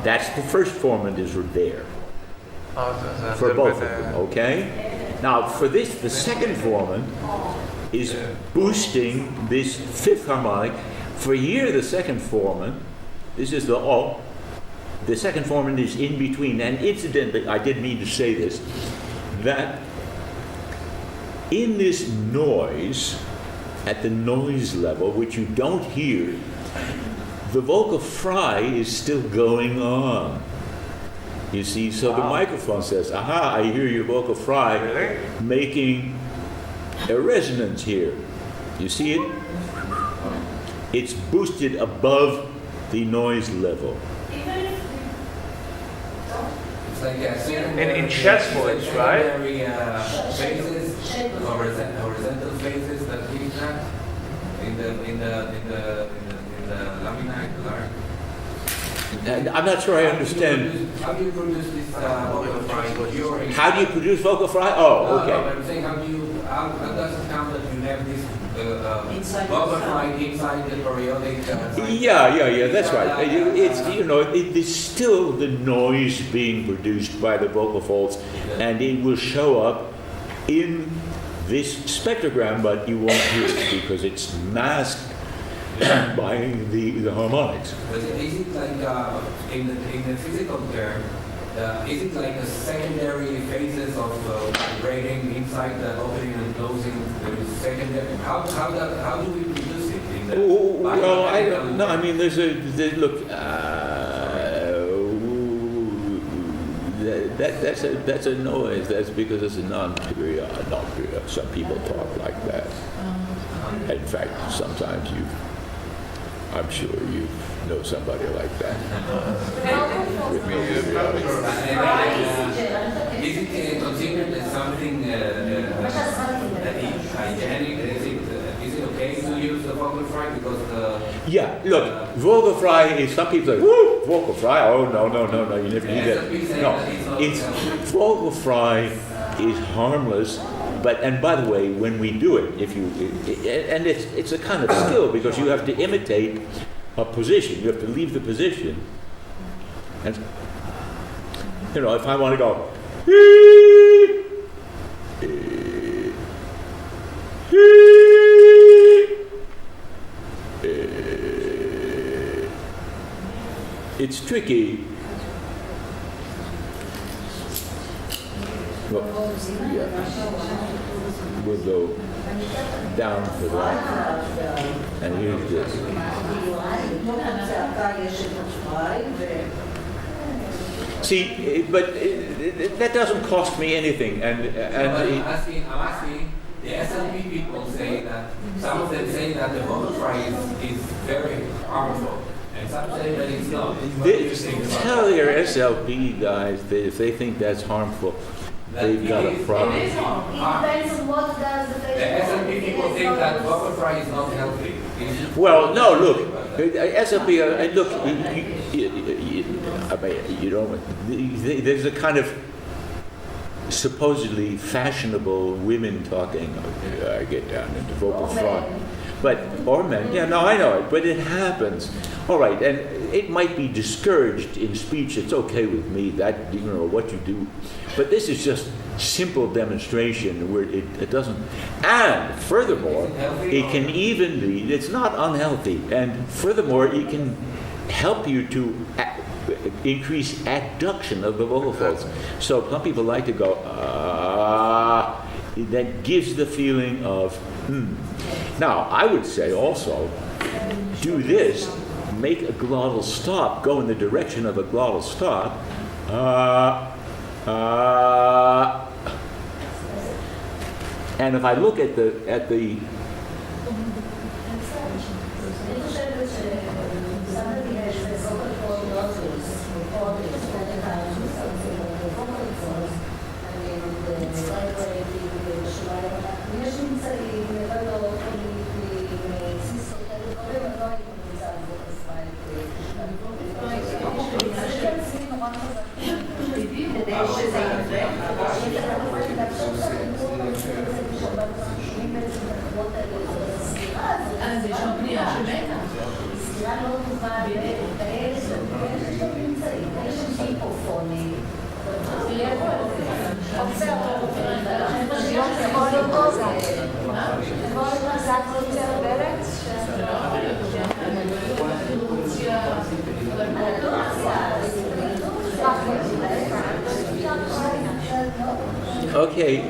That's the first formant is there. For both of them, okay? Now for this, the second formant is boosting this fifth harmonic. For here, the second formant, this is the O. The second formant is in between. And incidentally, I did mean to say this, that in this noise, at the noise level, which you don't hear, the vocal fry is still going on. You see, so the microphone says, aha, I hear your vocal fry making a resonance here. You see it? It's boosted above the noise level. It's like a secondary, in chest voice, right? Secondary phases, horizontal phases that we have in the laminate larynx. I'm not sure I understand. How do you produce this vocal fry? How do you produce vocal fry? Oh, okay. I'm saying how does it count that you have this vocal fry inside the periodic? Yeah, that's right. It's still the noise being produced by the vocal folds, and it will show up in this spectrogram, but you won't hear it because it's masked by the harmonics. But is it like in the physical term? Is it like the secondary phases of vibrating inside the opening and closing? There is secondary. How do we produce it? In the Well, I don't know. I mean, that's a noise. That's because it's a non-period. Some people talk like that. In fact, sometimes I'm sure you know somebody like that. With me, is it considered as something that is hygienic? Is it okay to use the vocal fry because yeah, look, vocal fry is, some people say, woo, vocal fry, oh no, you never need that. No, it's, vocal fry is harmless, and by the way, when we do it, and it's a kind of skill because you have to imitate a position, you have to leave the position, and, if I want to go, it's tricky. Well, yeah. We'll go down for that and use this. See, but that doesn't cost me anything, and I'm asking. The SLP people say that, some of them say that the vocal fry is very harmful, and some say that it's not. Tell your SLP guys that if they think that's harmful, they've got a problem. It depends on what does the patient. The SLP people think that vocal fry is not healthy. Well, no, look, SLP, look, you don't, there's a kind of supposedly fashionable women talking, I get down into vocal fry. Or men, yeah, no, I know it, but it happens. All right, and it might be discouraged in speech, it's okay with me, that, what you do. But this is just simple demonstration where it doesn't, and furthermore, it can even be, it's not unhealthy, and furthermore, it can help you to increase adduction of the vocal folds. So some people like to go, that gives the feeling of, Now, I would say also, do this, make a glottal stop, go in the direction of a glottal stop, and if I look at the Okay,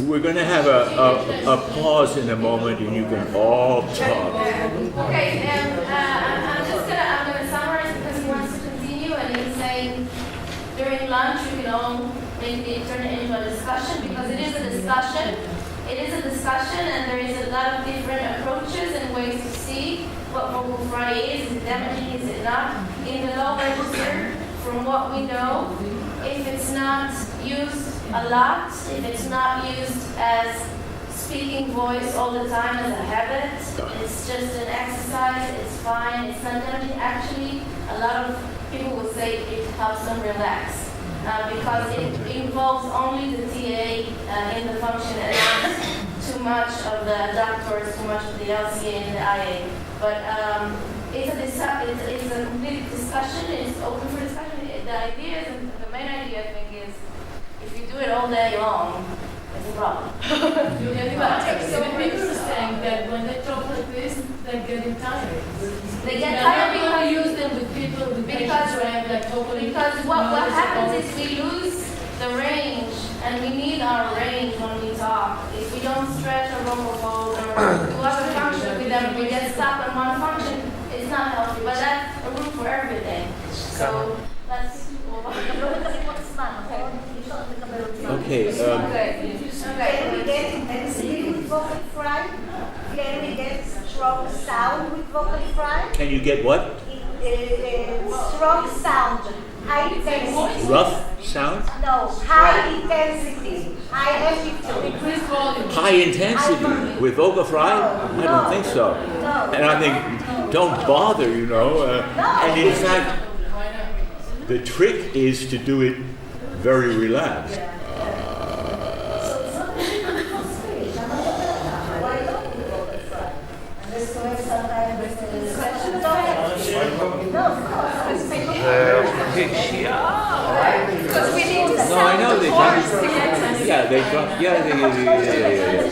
we're going to have a pause in a moment, and you can all talk. Okay, I'm gonna summarize because he wants to continue, and he's saying during lunch we can all maybe turn it into a discussion because it is a discussion. It is a discussion, and there is a lot of different approaches and ways to see what vocal fry is it damaging, is it not? In the low register, from what we know, if it's not used a lot, if it's not used as speaking voice all the time as a habit, it's just an exercise, it's fine, it's not damaging. Actually, a lot of people would say it helps them relax because it involves only the TA in the function and not too much of the adductors, too much of the LCA and the IA. But it's a complete discussion, it's open for discussion. The idea is, the main idea I think is, if you do it all day long, it's a problem. So people are saying that when they talk like this, they're getting tired. They get tired because you use them with people with because what happens is we lose the range, and we need our range when we talk. If we don't stretch our vocal folds or do other functions with them, we get stuck on one function. It's not healthy, but that's a room for everything. So that's. Okay. Can we get intensity with vocal fry? Can we get strong sound with vocal fry? Can you get what? Strong sound, high intensity. Rough sound? No, high intensity, high amplitude. High intensity with vocal fry? I don't think so. No. And I think, don't bother, you know. And in fact, the trick is to do it very relaxed. No, I know they don't. Yeah, they drop. Yeah.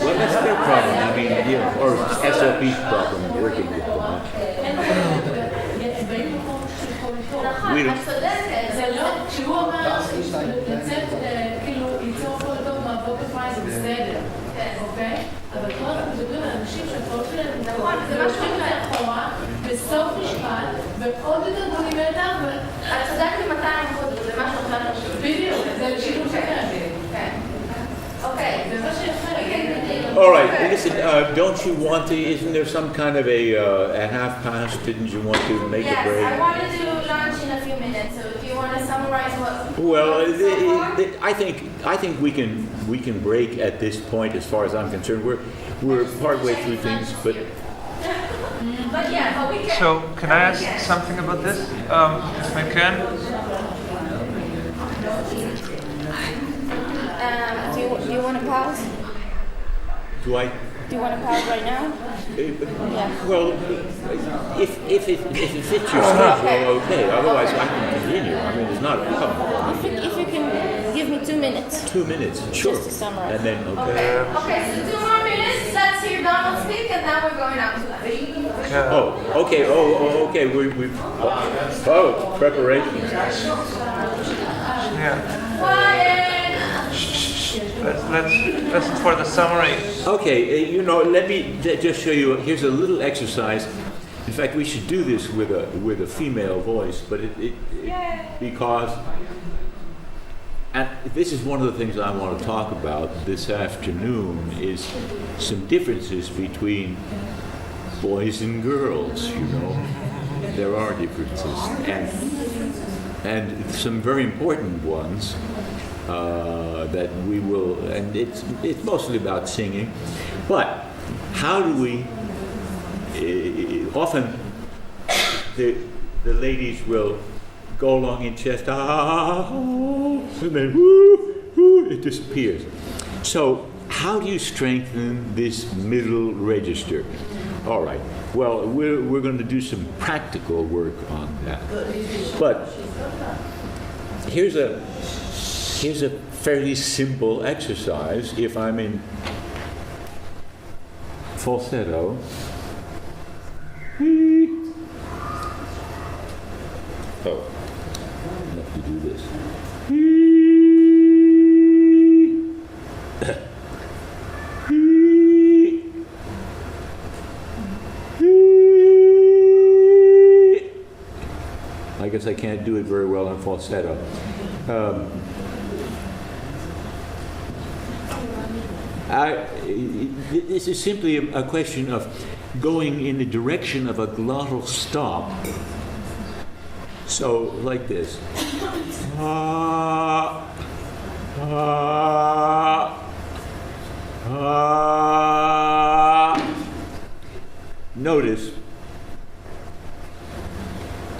Well, that's their problem. I mean, you know, or SLP's problem working with them. We don't. זה לא, כשהוא אומר לצאת, כאילו, ליצור כל טוב מהבוקר פריי זה בסדר, אוקיי? אבל פה אנחנו מדברים על אנשים שהקול שלהם נכון, זה משהו מאחורה, בסוף משפט, ועוד יותר בונים מתח, את צודקת עם 200%, זה משהו אחר חשוב. בדיוק, זה שילוב שכן. Okay, all right, listen, don't you want to, isn't there some kind of a half past, didn't you want to make a break? Yes, I wanted to launch in a few minutes, so if you want to summarize what... Well, I think we can break at this point as far as I'm concerned. We're partway through things, but... But yeah, but we can... So, can I ask something about this? If I can? Do you want to pause? Do I? Do you want to pause right now? Yeah. Well, if it fits your schedule, okay. Otherwise, I can continue. I mean, it's not a problem. If you can give me 2 minutes. 2 minutes, sure. Just to summarize. And then, Okay, so 2 more minutes. Let's hear Donald speak, and then we're going out to lunch. Oh, okay. Okay. Preparations. Yeah. Quiet. Let's listen for the summary. Okay, let me just show you. Here's a little exercise. In fact, we should do this with a female voice, but because, and this is one of the things I want to talk about this afternoon is some differences between boys and girls. There are differences, and some very important ones. That we will, and it's mostly about singing, but how do we? Often the ladies will go along in chest, and then woo, it disappears. So how do you strengthen this middle register? All right. Well, we're going to do some practical work on that, but here's a fairly simple exercise. If I'm in falsetto, I have to do this. I guess I can't do it very well in falsetto. This is simply a question of going in the direction of a glottal stop. So, like this. Notice,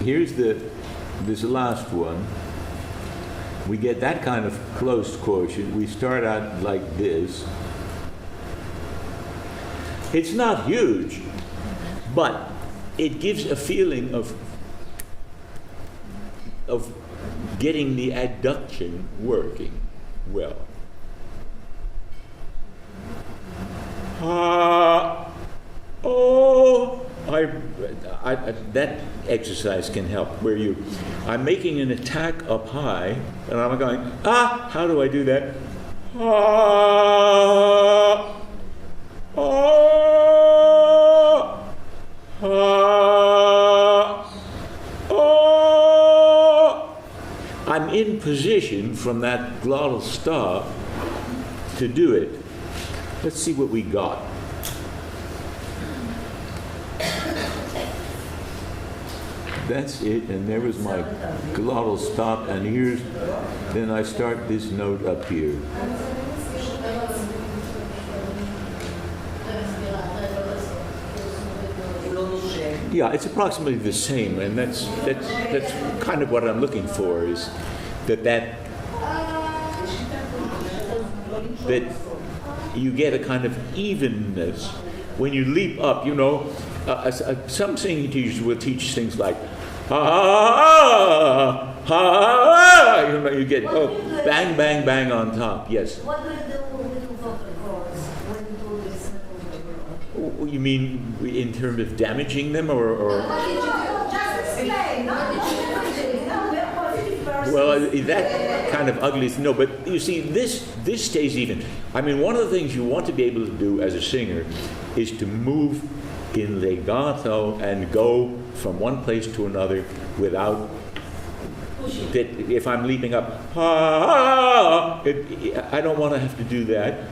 here's this last one. We get that kind of closed quotient. We start out like this. It's not huge, but it gives a feeling of getting the adduction working well. That exercise can help, where I'm making an attack up high, and I'm going, how do I do that? I'm in position from that glottal stop to do it. Let's see what we got. That's it, and there was my glottal stop, and here's, then I start this note up here. Yeah, it's approximately the same, and that's kind of what I'm looking for, is that you get a kind of evenness when you leap up. You know, some singing teachers will teach things like ha ha ha. You know, you get bang bang bang on top. Yes. What do you do with vocal cords when you do this? You mean in terms of damaging them, or? Just explain. Well, that kind of ugly. No, but you see, this stays even. I mean, one of the things you want to be able to do as a singer is to move in legato and go from one place to another without. That if I'm leaping up, I don't want to have to do that.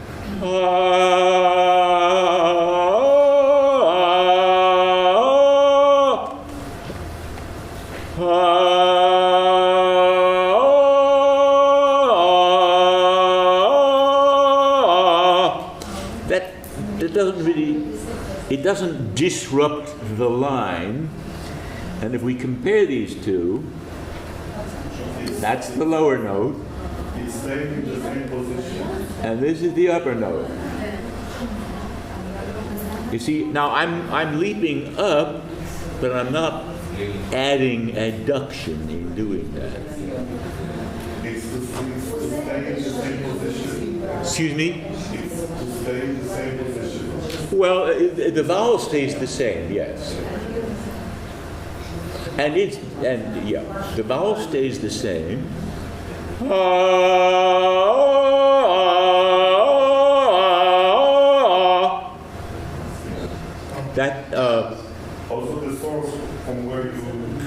That doesn't really, it doesn't disrupt the line. And if we compare these two, that's the lower note. It's staying in the same position. And this is the upper note. You see, now I'm leaping up, but I'm not adding adduction in doing that. It's to stay in the same position. Excuse me? It's to stay in the same position. Well, the vowel stays the same, yes. And the vowel stays the same. That Also, the source from where you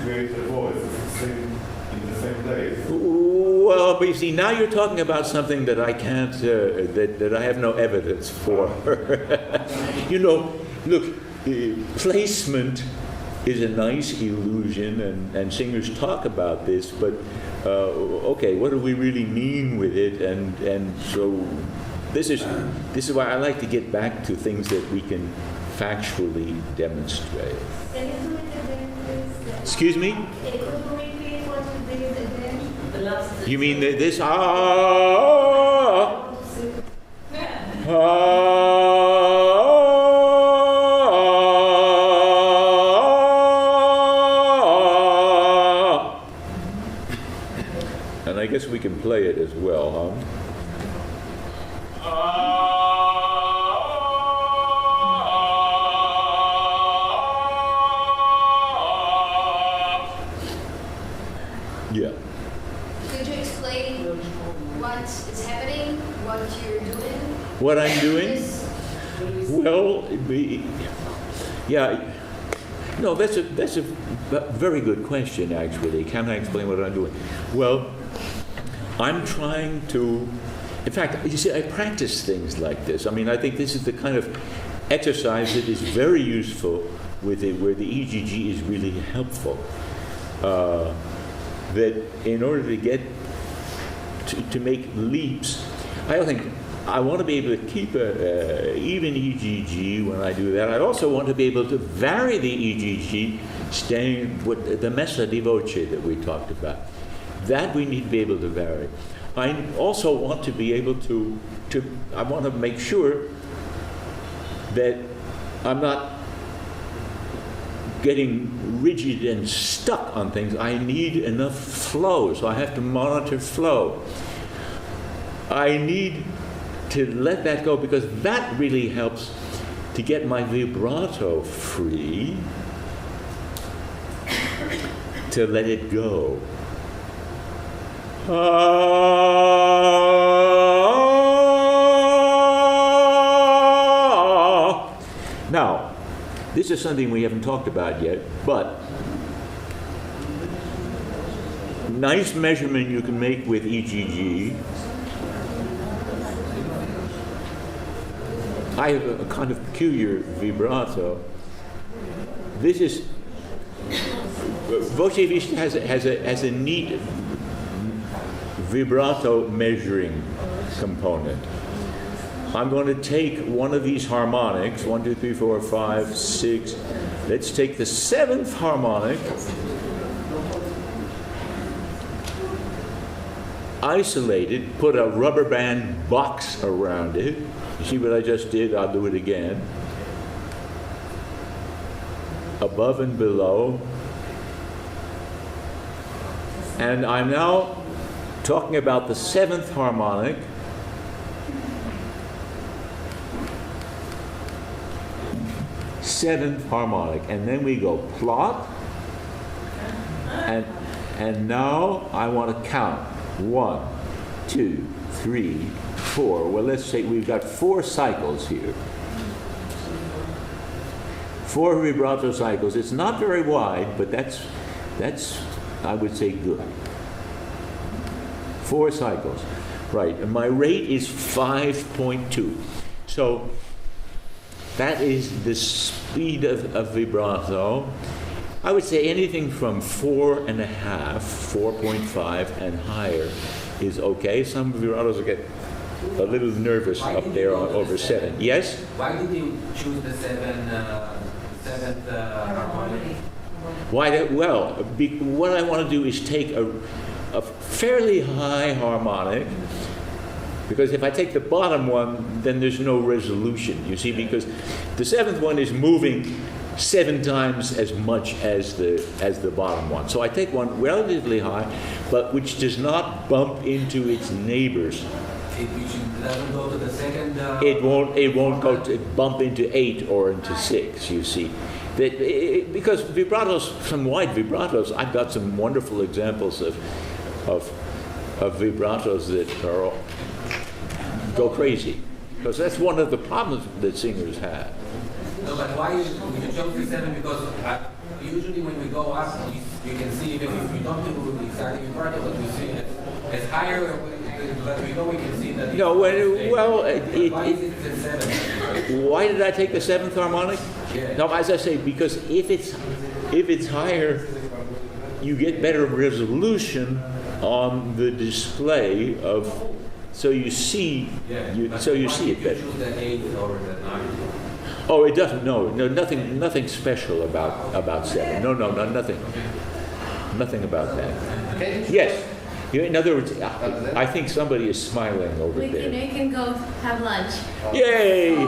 create the voice is in the same place. well, but you see, now you're talking about something that I can't, that I have no evidence for. You know, look, placement is a nice illusion, and singers talk about this, but okay, what do we really mean with it? And so this is why I like to get back to things that we can factually demonstrate. Can you do it again, please? Excuse me? Could you repeat what you did again? You mean this? And I guess we can play it as well, huh? Yeah. Could you explain what is happening, what you're doing? What I'm doing? Well, yeah. No, that's a very good question, actually. Can I explain what I'm doing? Well, I'm trying to, in fact, you see, I practice things like this. I mean, I think this is the kind of exercise that is very useful with it, where the EGG is really helpful. That in order to get to make leaps, I think I want to be able to keep a even EGG when I do that. I also want to be able to vary the EGG, staying with the messa di voce that we talked about. That we need to be able to vary. I also want to be able to I want to make sure that I'm not getting rigid and stuck on things. I need enough flow, so I have to monitor flow. I need to let that go, because that really helps to get my vibrato free, to let it go. Now, this is something we haven't talked about yet, but nice measurement you can make with EGG I have a kind of peculiar vibrato. This is Voce has a neat vibrato measuring component. I'm going to take one of these harmonics, 1, 2, 3, 4, 5, 6. Let's take the 7th harmonic, isolate it, put a rubber band box around it. You see what I just did? I'll do it again. Above and below. And I'm now talking about the 7th harmonic. Seventh harmonic, and then we go plot, and now I want to count 1, 2, 3, 4. Well, let's say we've got 4 cycles here. 4 vibrato cycles. It's not very wide, but that's I would say good. 4 cycles, right? And my rate is 5.2. So that is the speed of vibrato. I would say anything from 4.5, 4.5 and higher is okay. Some vibratos will get a little nervous up there over 7. Yes? Why did you choose the 7th harmonic? What I want to do is take a fairly high harmonic, because if I take the bottom one, then there's no resolution, you see, because the 7th one is moving 7 times as much as the bottom one. So I take one relatively high, but which does not bump into its neighbors. It doesn't go to the second. It won't go to bump into 8 or into 6. You see, because vibratos, some wide vibratos, I've got some wonderful examples of vibratos that are go crazy, because that's one of the problems that singers have. No, but why you chose the 7? Because usually when we go up, you can see even if we don't do exactly vibrato, but we see it as higher. But we know we can see that. No, why is it the 7? Why did I take the 7th harmonic? Yeah. No, as I say, because if it's higher, you get better resolution on the display of. So you see, so you see it better. Choose the 8 or the 9? Oh, it doesn't. No, nothing special about 7. No, nothing about that. Yes. In other words, I think somebody is smiling over there. You can go have lunch. Yay!